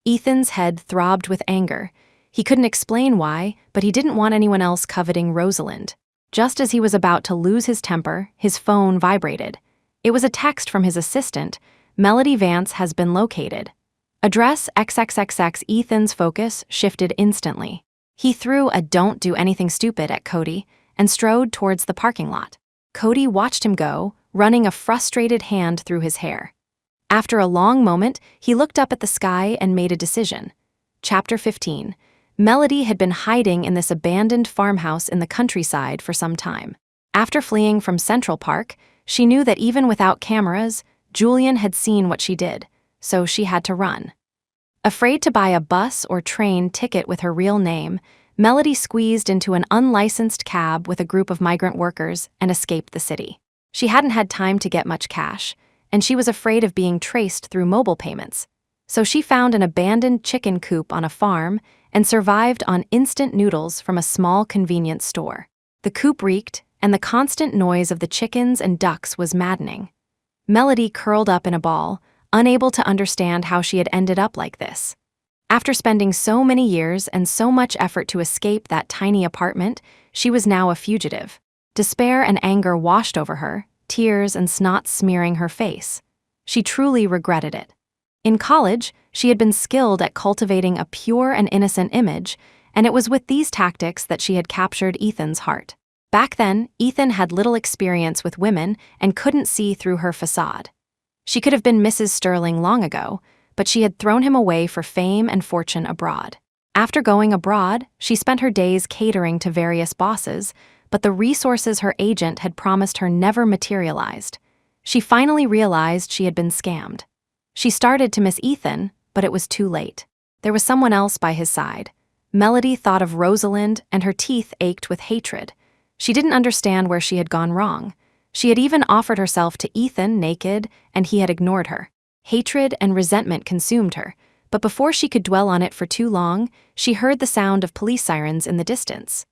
Ethan's head throbbed with anger. He couldn't explain why, but he didn't want anyone else coveting Rosalind. Just as he was about to lose his temper, his phone vibrated. It was a text from his assistant. "Melody Vance has been located. Address XXXX." Ethan's focus shifted instantly. He threw a "don't do anything stupid" at Cody and strode towards the parking lot. Cody watched him go, running a frustrated hand through his hair. After a long moment, he looked up at the sky and made a decision. Chapter 15. Melody had been hiding in this abandoned farmhouse in the countryside for some time. After fleeing from Central Park, she knew that even without cameras, Julian had seen what she did, so she had to run. Afraid to buy a bus or train ticket with her real name, Melody squeezed into an unlicensed cab with a group of migrant workers and escaped the city. She hadn't had time to get much cash, and she was afraid of being traced through mobile payments. So she found an abandoned chicken coop on a farm and survived on instant noodles from a small convenience store. The coop reeked, and the constant noise of the chickens and ducks was maddening. Melody curled up in a ball, unable to understand how she had ended up like this. After spending so many years and so much effort to escape that tiny apartment, she was now a fugitive. Despair and anger washed over her, tears and snot smearing her face. She truly regretted it. In college, she had been skilled at cultivating a pure and innocent image, and it was with these tactics that she had captured Ethan's heart. Back then, Ethan had little experience with women and couldn't see through her facade. She could have been Mrs. Sterling long ago, but she had thrown him away for fame and fortune abroad. After going abroad, she spent her days catering to various bosses, but the resources her agent had promised her never materialized. She finally realized she had been scammed. She started to miss Ethan, but it was too late. There was someone else by his side. Melody thought of Rosalind, and her teeth ached with hatred. She didn't understand where she had gone wrong. She had even offered herself to Ethan naked, and he had ignored her. Hatred and resentment consumed her, but before she could dwell on it for too long, she heard the sound of police sirens in the distance.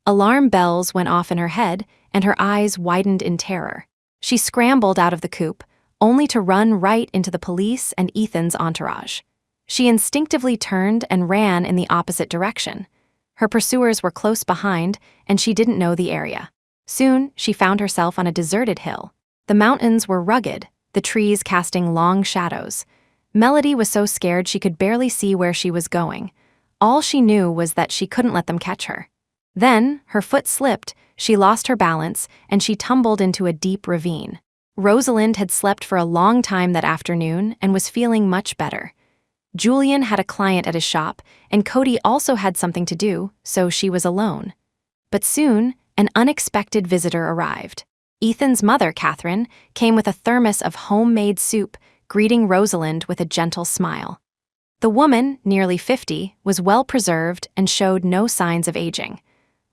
Alarm bells went off in her head, and her eyes widened in terror. She scrambled out of the coop, only to run right into the police and Ethan's entourage. She instinctively turned and ran in the opposite direction. Her pursuers were close behind, and she didn't know the area. Soon, she found herself on a deserted hill. The mountains were rugged, the trees casting long shadows. Melody was so scared she could barely see where she was going. All she knew was that she couldn't let them catch her. Then, her foot slipped, she lost her balance, and she tumbled into a deep ravine. Rosalind had slept for a long time that afternoon and was feeling much better. Julian had a client at his shop, and Cody also had something to do, so she was alone. But soon, an unexpected visitor arrived. Ethan's mother, Catherine, came with a thermos of homemade soup, greeting Rosalind with a gentle smile. The woman, nearly 50, was well preserved and showed no signs of aging.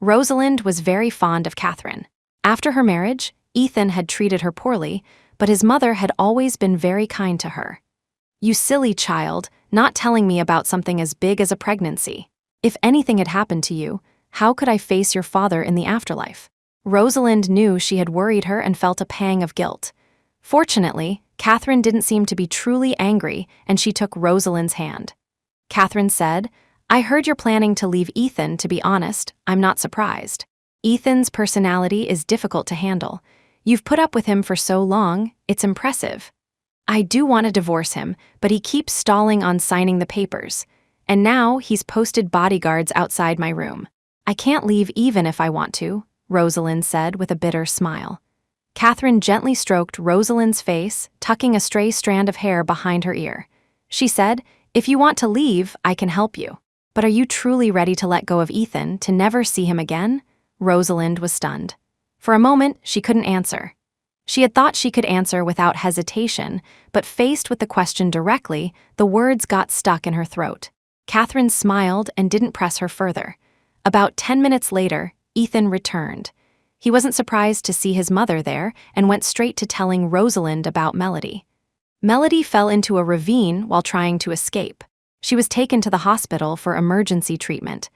Rosalind was very fond of Catherine. After her marriage, Ethan had treated her poorly, but his mother had always been very kind to her. "You silly child, not telling me about something as big as a pregnancy. If anything had happened to you, how could I face your father in the afterlife?" Rosalind knew she had worried her and felt a pang of guilt. Fortunately, Catherine didn't seem to be truly angry, and she took Rosalind's hand. Catherine said, "I heard you're planning to leave Ethan. To be honest, I'm not surprised. Ethan's personality is difficult to handle. You've put up with him for so long, it's impressive. I do want to divorce him, but he keeps stalling on signing the papers. And now he's posted bodyguards outside my room. I can't leave even if I want to," Rosalind said with a bitter smile. Catherine gently stroked Rosalind's face, tucking a stray strand of hair behind her ear. She said, "If you want to leave, I can help you. But are you truly ready to let go of Ethan, to never see him again?" Rosalind was stunned. For a moment, she couldn't answer. She had thought she could answer without hesitation, but faced with the question directly, the words got stuck in her throat. Catherine smiled and didn't press her further. About 10 minutes later, Ethan returned. He wasn't surprised to see his mother there and went straight to telling Rosalind about Melody. Melody fell into a ravine while trying to escape. She was taken to the hospital for emergency treatment.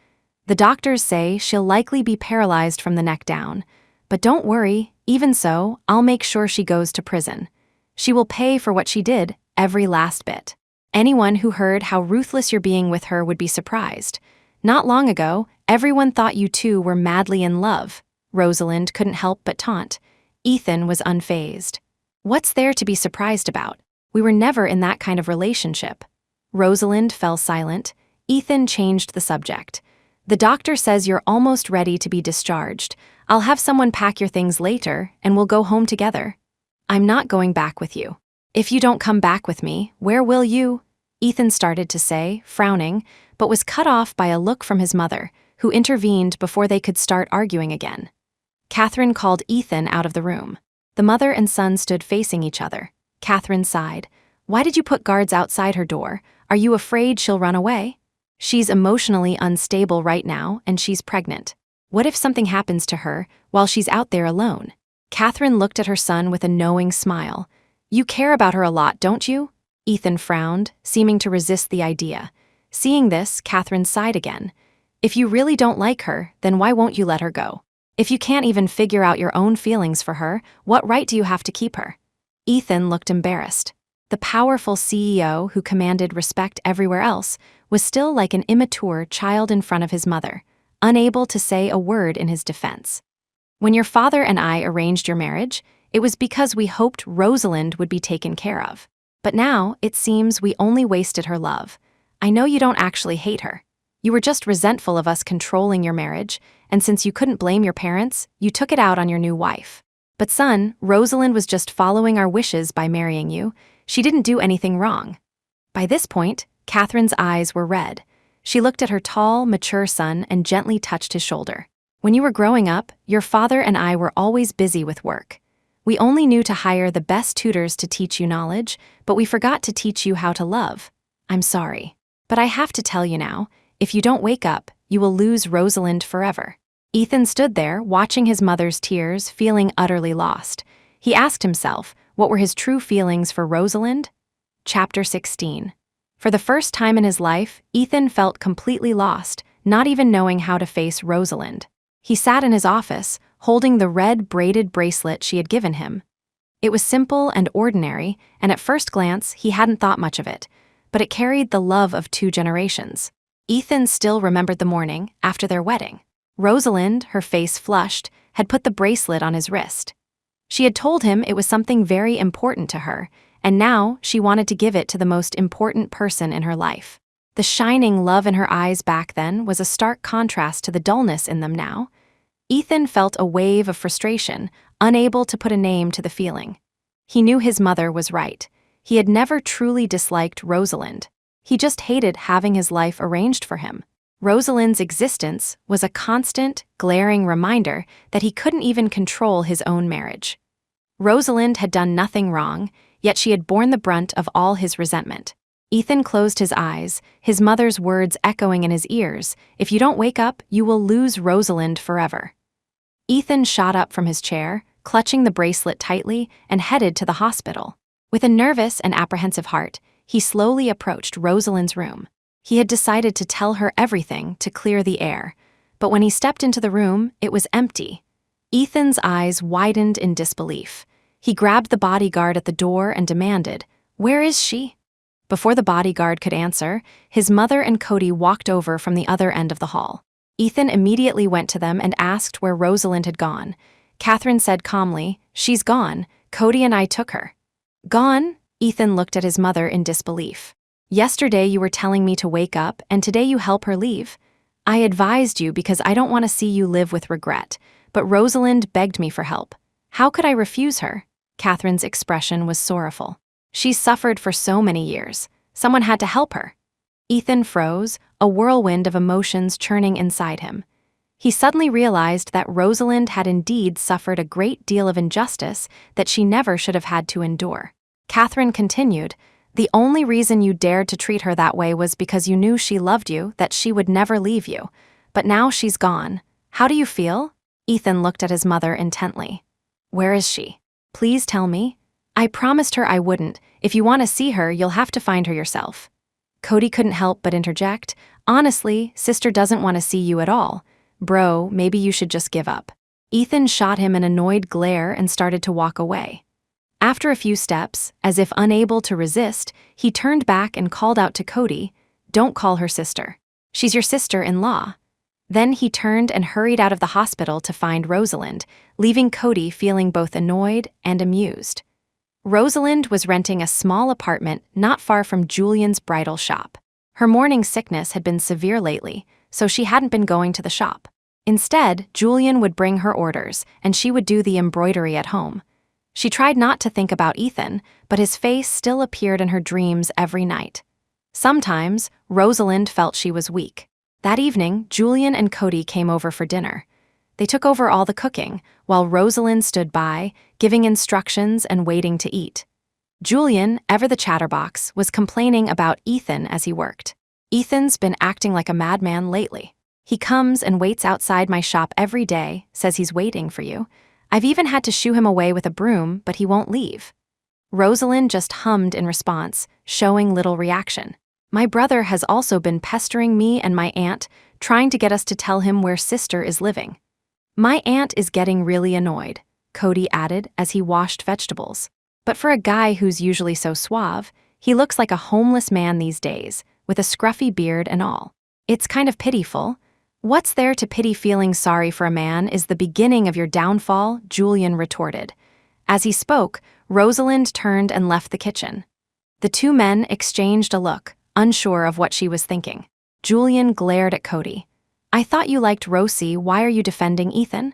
The doctors say she'll likely be paralyzed from the neck down. But don't worry, even so, I'll make sure she goes to prison. She will pay for what she did, every last bit. Anyone who heard how ruthless you're being with her would be surprised. Not long ago, everyone thought you two were madly in love. Rosalind couldn't help but taunt. Ethan was unfazed. What's there to be surprised about? We were never in that kind of relationship. Rosalind fell silent. Ethan changed the subject. The doctor says you're almost ready to be discharged. I'll have someone pack your things later, and we'll go home together. I'm not going back with you. "If you don't come back with me, where will you?" Ethan started to say, frowning, but was cut off by a look from his mother, who intervened before they could start arguing again. Catherine called Ethan out of the room. The mother and son stood facing each other. Catherine sighed. "Why did you put guards outside her door? Are you afraid she'll run away? She's emotionally unstable right now, and she's pregnant. What if something happens to her while she's out there alone?" Catherine looked at her son with a knowing smile. "You care about her a lot, don't you?" Ethan frowned, seeming to resist the idea. Seeing this, Catherine sighed again. "If you really don't like her, then why won't you let her go? If you can't even figure out your own feelings for her, what right do you have to keep her?" Ethan looked embarrassed. The powerful CEO who commanded respect everywhere else was still like an immature child in front of his mother, unable to say a word in his defense. "When your father and I arranged your marriage, it was because we hoped Rosalind would be taken care of. But now, it seems we only wasted her love. I know you don't actually hate her. You were just resentful of us controlling your marriage, and since you couldn't blame your parents, you took it out on your new wife. But son, Rosalind was just following our wishes by marrying you. She didn't do anything wrong." By this point, Catherine's eyes were red. She looked at her tall, mature son and gently touched his shoulder. "When you were growing up, your father and I were always busy with work. We only knew to hire the best tutors to teach you knowledge, but we forgot to teach you how to love. I'm sorry. But I have to tell you now, if you don't wake up, you will lose Rosalind forever." Ethan stood there, watching his mother's tears, feeling utterly lost. He asked himself, what were his true feelings for Rosalind? Chapter 16. For the first time in his life, Ethan felt completely lost, not even knowing how to face Rosalind. He sat in his office, holding the red braided bracelet she had given him. It was simple and ordinary, and at first glance, he hadn't thought much of it, but it carried the love of 2 generations. Ethan still remembered the morning after their wedding. Rosalind, her face flushed, had put the bracelet on his wrist. She had told him it was something very important to her, and now she wanted to give it to the most important person in her life. The shining love in her eyes back then was a stark contrast to the dullness in them now. Ethan felt a wave of frustration, unable to put a name to the feeling. He knew his mother was right. He had never truly disliked Rosalind. He just hated having his life arranged for him. Rosalind's existence was a constant, glaring reminder that he couldn't even control his own marriage. Rosalind had done nothing wrong, yet she had borne the brunt of all his resentment. Ethan closed his eyes, his mother's words echoing in his ears, "If you don't wake up, you will lose Rosalind forever." Ethan shot up from his chair, clutching the bracelet tightly, and headed to the hospital. With a nervous and apprehensive heart, he slowly approached Rosalind's room. He had decided to tell her everything to clear the air, but when he stepped into the room, it was empty. Ethan's eyes widened in disbelief. He grabbed the bodyguard at the door and demanded, "Where is she?" Before the bodyguard could answer, his mother and Cody walked over from the other end of the hall. Ethan immediately went to them and asked where Rosalind had gone. Catherine said calmly, "She's gone. Cody and I took her." "Gone?" Ethan looked at his mother in disbelief. "Yesterday you were telling me to wake up, and today you help her leave. I advised you because I don't want to see you live with regret, but Rosalind begged me for help. How could I refuse her?" Catherine's expression was sorrowful. "She's suffered for so many years. Someone had to help her." Ethan froze, a whirlwind of emotions churning inside him. He suddenly realized that Rosalind had indeed suffered a great deal of injustice that she never should have had to endure. Catherine continued, "The only reason you dared to treat her that way was because you knew she loved you, that she would never leave you. But now she's gone. How do you feel?" Ethan looked at his mother intently. "Where is she? Please tell me." "I promised her I wouldn't. If you want to see her, you'll have to find her yourself." Cody couldn't help but interject, "Honestly, sister doesn't want to see you at all. Bro, maybe you should just give up." Ethan shot him an annoyed glare and started to walk away. After a few steps, as if unable to resist, he turned back and called out to Cody, "Don't call her sister. She's your sister-in-law." Then he turned and hurried out of the hospital to find Rosalind, leaving Cody feeling both annoyed and amused. Rosalind was renting a small apartment not far from Julian's bridal shop. Her morning sickness had been severe lately, so she hadn't been going to the shop. Instead, Julian would bring her orders, and she would do the embroidery at home. She tried not to think about Ethan, but his face still appeared in her dreams every night. Sometimes, Rosalind felt she was weak. That evening, Julian and Cody came over for dinner. They took over all the cooking, while Rosalind stood by, giving instructions and waiting to eat. Julian, ever the chatterbox, was complaining about Ethan as he worked. "Ethan's been acting like a madman lately. He comes and waits outside my shop every day, says he's waiting for you. I've even had to shoo him away with a broom, but he won't leave." Rosalind just hummed in response, showing little reaction. "My brother has also been pestering me and my aunt, trying to get us to tell him where sister is living." "My aunt is getting really annoyed," Cody added as he washed vegetables. "But for a guy who's usually so suave, he looks like a homeless man these days, with a scruffy beard and all. It's kind of pitiful." "What's there to pity? Feeling sorry for a man is the beginning of your downfall," Julian retorted. As he spoke, Rosalind turned and left the kitchen. The two men exchanged a look, unsure of what she was thinking. Julian glared at Cody. "I thought you liked Rosie. Why are you defending Ethan?"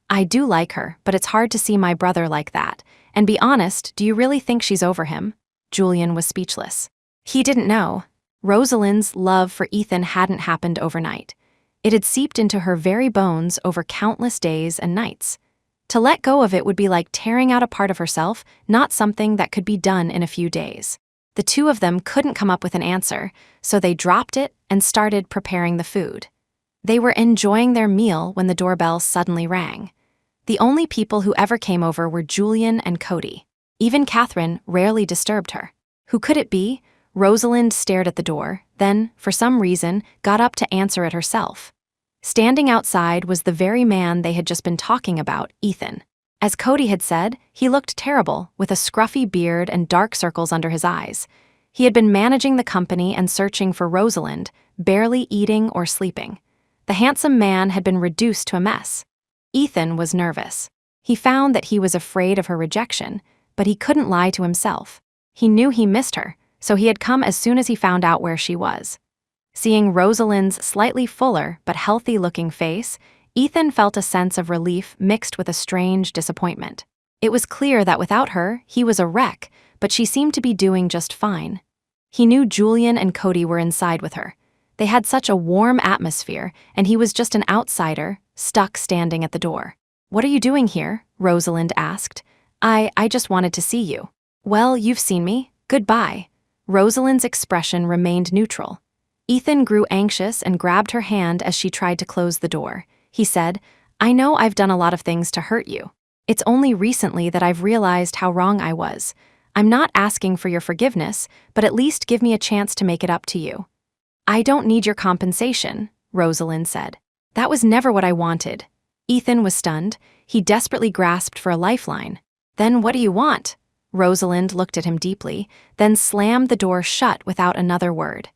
"I do like her, but it's hard to see my brother like that. And be honest, do you really think she's over him?" Julian was speechless. He didn't know. Rosalind's love for Ethan hadn't happened overnight. It had seeped into her very bones over countless days and nights. To let go of it would be like tearing out a part of herself, not something that could be done in a few days. The two of them couldn't come up with an answer, so they dropped it and started preparing the food. They were enjoying their meal when the doorbell suddenly rang. The only people who ever came over were Julian and Cody. Even Catherine rarely disturbed her. Who could it be? Rosalind stared at the door, then, for some reason, got up to answer it herself. Standing outside was the very man they had just been talking about, Ethan. As Cody had said, he looked terrible, with a scruffy beard and dark circles under his eyes. He had been managing the company and searching for Rosalind, barely eating or sleeping. The handsome man had been reduced to a mess. Ethan was nervous. He found that he was afraid of her rejection, but he couldn't lie to himself. He knew he missed her, so he had come as soon as he found out where she was. Seeing Rosalind's slightly fuller but healthy-looking face, Ethan felt a sense of relief mixed with a strange disappointment. It was clear that without her, he was a wreck, but she seemed to be doing just fine. He knew Julian and Cody were inside with her. They had such a warm atmosphere, and he was just an outsider, stuck standing at the door. "What are you doing here?" Rosalind asked. I just wanted to see you." "Well, you've seen me. Goodbye." Rosalind's expression remained neutral. Ethan grew anxious and grabbed her hand as she tried to close the door. He said, "I know I've done a lot of things to hurt you. It's only recently that I've realized how wrong I was. I'm not asking for your forgiveness, but at least give me a chance to make it up to you." "I don't need your compensation," Rosalind said. "That was never what I wanted." Ethan was stunned. He desperately grasped for a lifeline. "Then what do you want?" Rosalind looked at him deeply, then slammed the door shut without another word.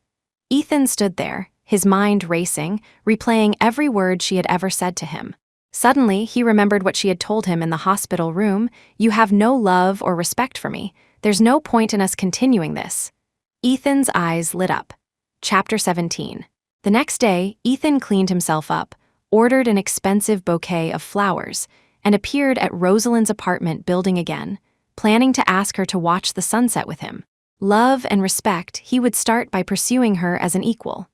Ethan stood there, his mind racing, replaying every word she had ever said to him. Suddenly, he remembered what she had told him in the hospital room. "You have no love or respect for me. There's no point in us continuing this." Ethan's eyes lit up. Chapter 17. The next day, Ethan cleaned himself up, ordered an expensive bouquet of flowers, and appeared at Rosalind's apartment building again, planning to ask her to watch the sunset with him. Love and respect, he would start by pursuing her as an equal.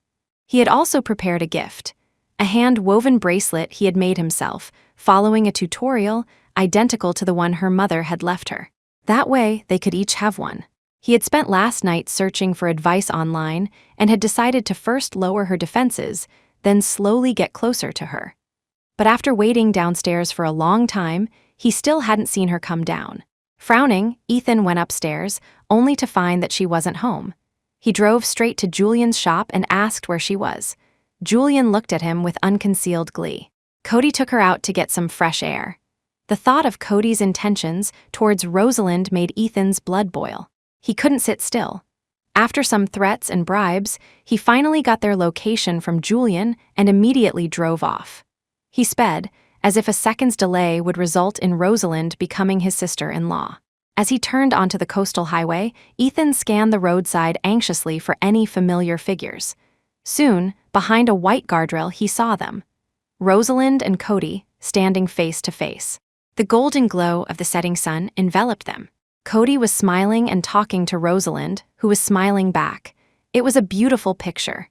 He had also prepared a gift, a hand-woven bracelet he had made himself, following a tutorial identical to the one her mother had left her. That way, they could each have one. He had spent last night searching for advice online and had decided to first lower her defenses, then slowly get closer to her. But after waiting downstairs for a long time, he still hadn't seen her come down. Frowning, Ethan went upstairs, only to find that she wasn't home. He drove straight to Julian's shop and asked where she was. Julian looked at him with unconcealed glee. Cody took her out to get some fresh air. The thought of Cody's intentions towards Rosalind made Ethan's blood boil. He couldn't sit still. After some threats and bribes, he finally got their location from Julian and immediately drove off. He sped, as if a second's delay would result in Rosalind becoming his sister-in-law. As he turned onto the coastal highway, Ethan scanned the roadside anxiously for any familiar figures. Soon, behind a white guardrail, he saw them. Rosalind and Cody, standing face to face. The golden glow of the setting sun enveloped them. Cody was smiling and talking to Rosalind, who was smiling back. It was a beautiful picture.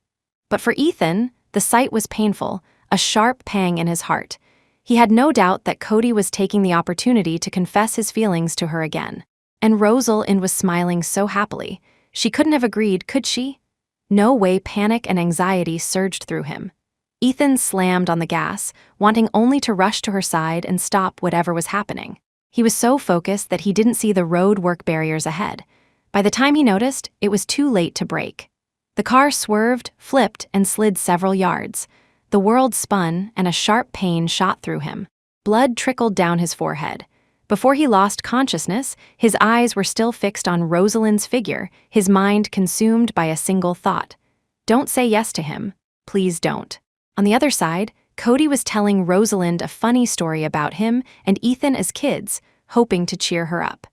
But for Ethan, the sight was painful, a sharp pang in his heart. He had no doubt that Cody was taking the opportunity to confess his feelings to her again. And Rosalind was smiling so happily. She couldn't have agreed, could she? No way. Panic and anxiety surged through him. Ethan slammed on the gas, wanting only to rush to her side and stop whatever was happening. He was so focused that he didn't see the road work barriers ahead. By the time he noticed, it was too late to brake. The car swerved, flipped, and slid several yards. The world spun, and a sharp pain shot through him. Blood trickled down his forehead. Before he lost consciousness, his eyes were still fixed on Rosalind's figure, his mind consumed by a single thought. Don't say yes to him. Please don't. On the other side, Cody was telling Rosalind a funny story about him and Ethan as kids, hoping to cheer her up.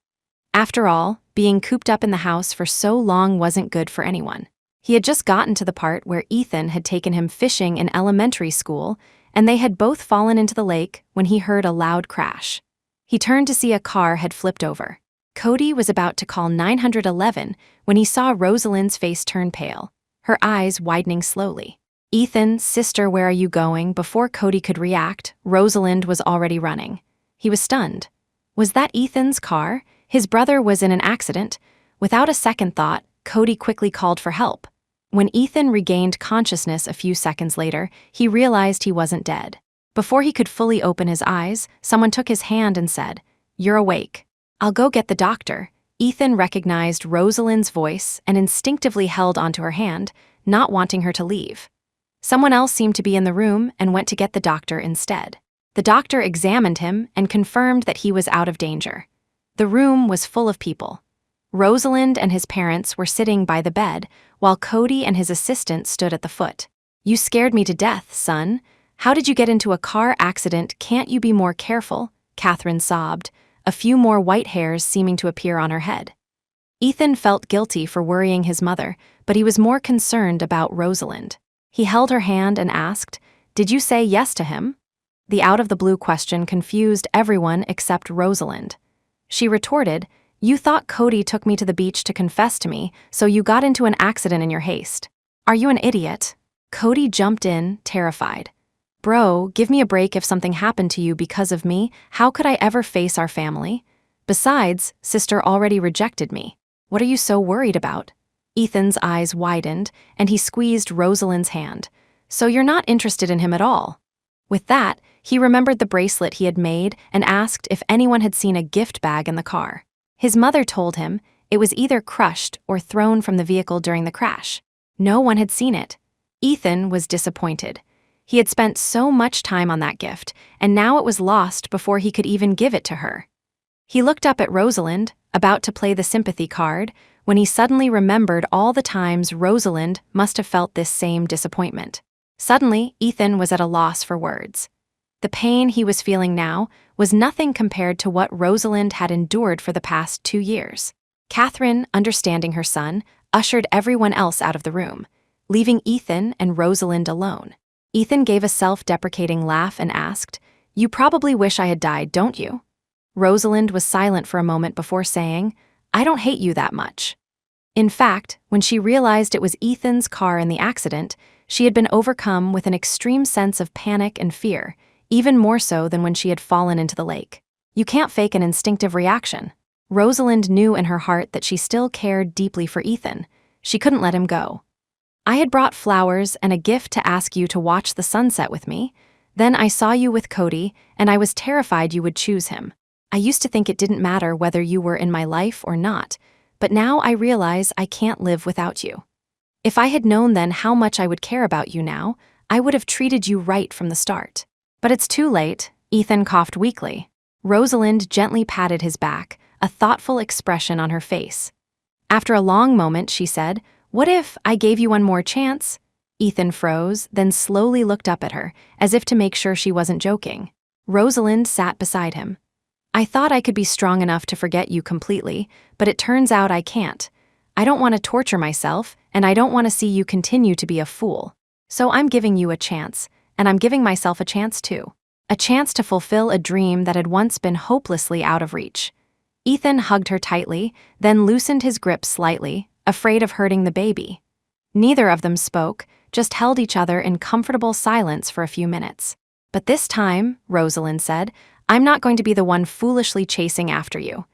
After all, being cooped up in the house for so long wasn't good for anyone. He had just gotten to the part where Ethan had taken him fishing in elementary school, and they had both fallen into the lake when he heard a loud crash. He turned to see a car had flipped over. Cody was about to call 911 when he saw Rosalind's face turn pale, her eyes widening slowly. Ethan, sister, where are you going? Before Cody could react, Rosalind was already running. He was stunned. Was that Ethan's car? His brother was in an accident. Without a second thought, Cody quickly called for help. When Ethan regained consciousness a few seconds later, he realized he wasn't dead. Before he could fully open his eyes, someone took his hand and said, "You're awake. I'll go get the doctor." Ethan recognized Rosalind's voice and instinctively held onto her hand, not wanting her to leave. Someone else seemed to be in the room and went to get the doctor instead. The doctor examined him and confirmed that he was out of danger. The room was full of people. Rosalind and his parents were sitting by the bed, while Cody and his assistant stood at the foot. "You scared me to death, son. How did you get into a car accident? Can't you be more careful?" Catherine sobbed, a few more white hairs seeming to appear on her head. Ethan felt guilty for worrying his mother, but he was more concerned about Rosalind. He held her hand and asked, "Did you say yes to him?" The out-of-the-blue question confused everyone except Rosalind. She retorted, "You thought Cody took me to the beach to confess to me, so you got into an accident in your haste. Are you an idiot?" Cody jumped in, terrified. "Bro, give me a break. If something happened to you because of me, how could I ever face our family? Besides, sister already rejected me. What are you so worried about?" Ethan's eyes widened, and he squeezed Rosalind's hand. "So you're not interested in him at all?" With that, he remembered the bracelet he had made and asked if anyone had seen a gift bag in the car. His mother told him it was either crushed or thrown from the vehicle during the crash. No one had seen it. Ethan was disappointed. He had spent so much time on that gift, and now it was lost before he could even give it to her. He looked up at Rosalind, about to play the sympathy card, when he suddenly remembered all the times Rosalind must have felt this same disappointment. Suddenly, Ethan was at a loss for words. The pain he was feeling now was nothing compared to what Rosalind had endured for the past 2 years. Catherine, understanding her son, ushered everyone else out of the room, leaving Ethan and Rosalind alone. Ethan gave a self-deprecating laugh and asked, "You probably wish I had died, don't you?" Rosalind was silent for a moment before saying, "I don't hate you that much." In fact, when she realized it was Ethan's car in the accident, she had been overcome with an extreme sense of panic and fear, even more so than when she had fallen into the lake. You can't fake an instinctive reaction. Rosalind knew in her heart that she still cared deeply for Ethan. She couldn't let him go. "I had brought flowers and a gift to ask you to watch the sunset with me. Then I saw you with Cody, and I was terrified you would choose him. I used to think it didn't matter whether you were in my life or not, but now I realize I can't live without you. If I had known then how much I would care about you now, I would have treated you right from the start. But it's too late." Ethan coughed weakly. Rosalind gently patted his back, a thoughtful expression on her face. After a long moment, she said, "What if I gave you one more chance?" Ethan froze, then slowly looked up at her, as if to make sure she wasn't joking. Rosalind sat beside him. "I thought I could be strong enough to forget you completely, but it turns out I can't. I don't want to torture myself, and I don't want to see you continue to be a fool. So I'm giving you a chance, and I'm giving myself a chance too." a chance to fulfill a dream that had once been hopelessly out of reach. Ethan hugged her tightly, then loosened his grip slightly, afraid of hurting the baby. Neither of them spoke, just held each other in comfortable silence for a few minutes. "But this time," Rosalind said, "I'm not going to be the one foolishly chasing after you."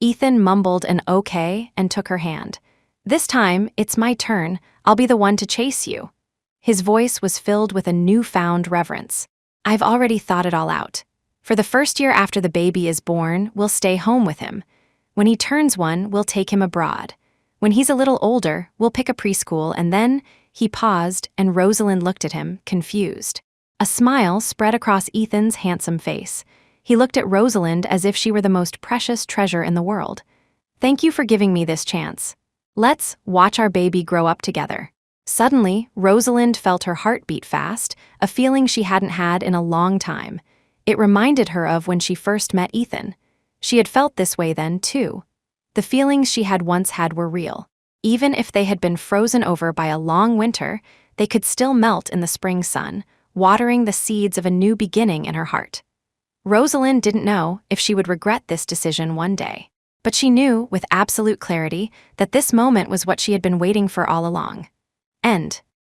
Ethan mumbled an okay and took her hand. "This time, it's my turn. I'll be the one to chase you." His voice was filled with a newfound reverence. "I've already thought it all out. For the first year after the baby is born, we'll stay home with him. When he turns 1, we'll take him abroad. When he's a little older, we'll pick a preschool, and then—" He paused, and Rosalind looked at him, confused. A smile spread across Ethan's handsome face. He looked at Rosalind as if she were the most precious treasure in the world. "Thank you for giving me this chance. Let's watch our baby grow up together." Suddenly, Rosalind felt her heart beat fast, a feeling she hadn't had in a long time. It reminded her of when she first met Ethan. She had felt this way then, too. The feelings she had once had were real. Even if they had been frozen over by a long winter, they could still melt in the spring sun, watering the seeds of a new beginning in her heart. Rosalind didn't know if she would regret this decision one day, but she knew with absolute clarity that this moment was what she had been waiting for all along. End.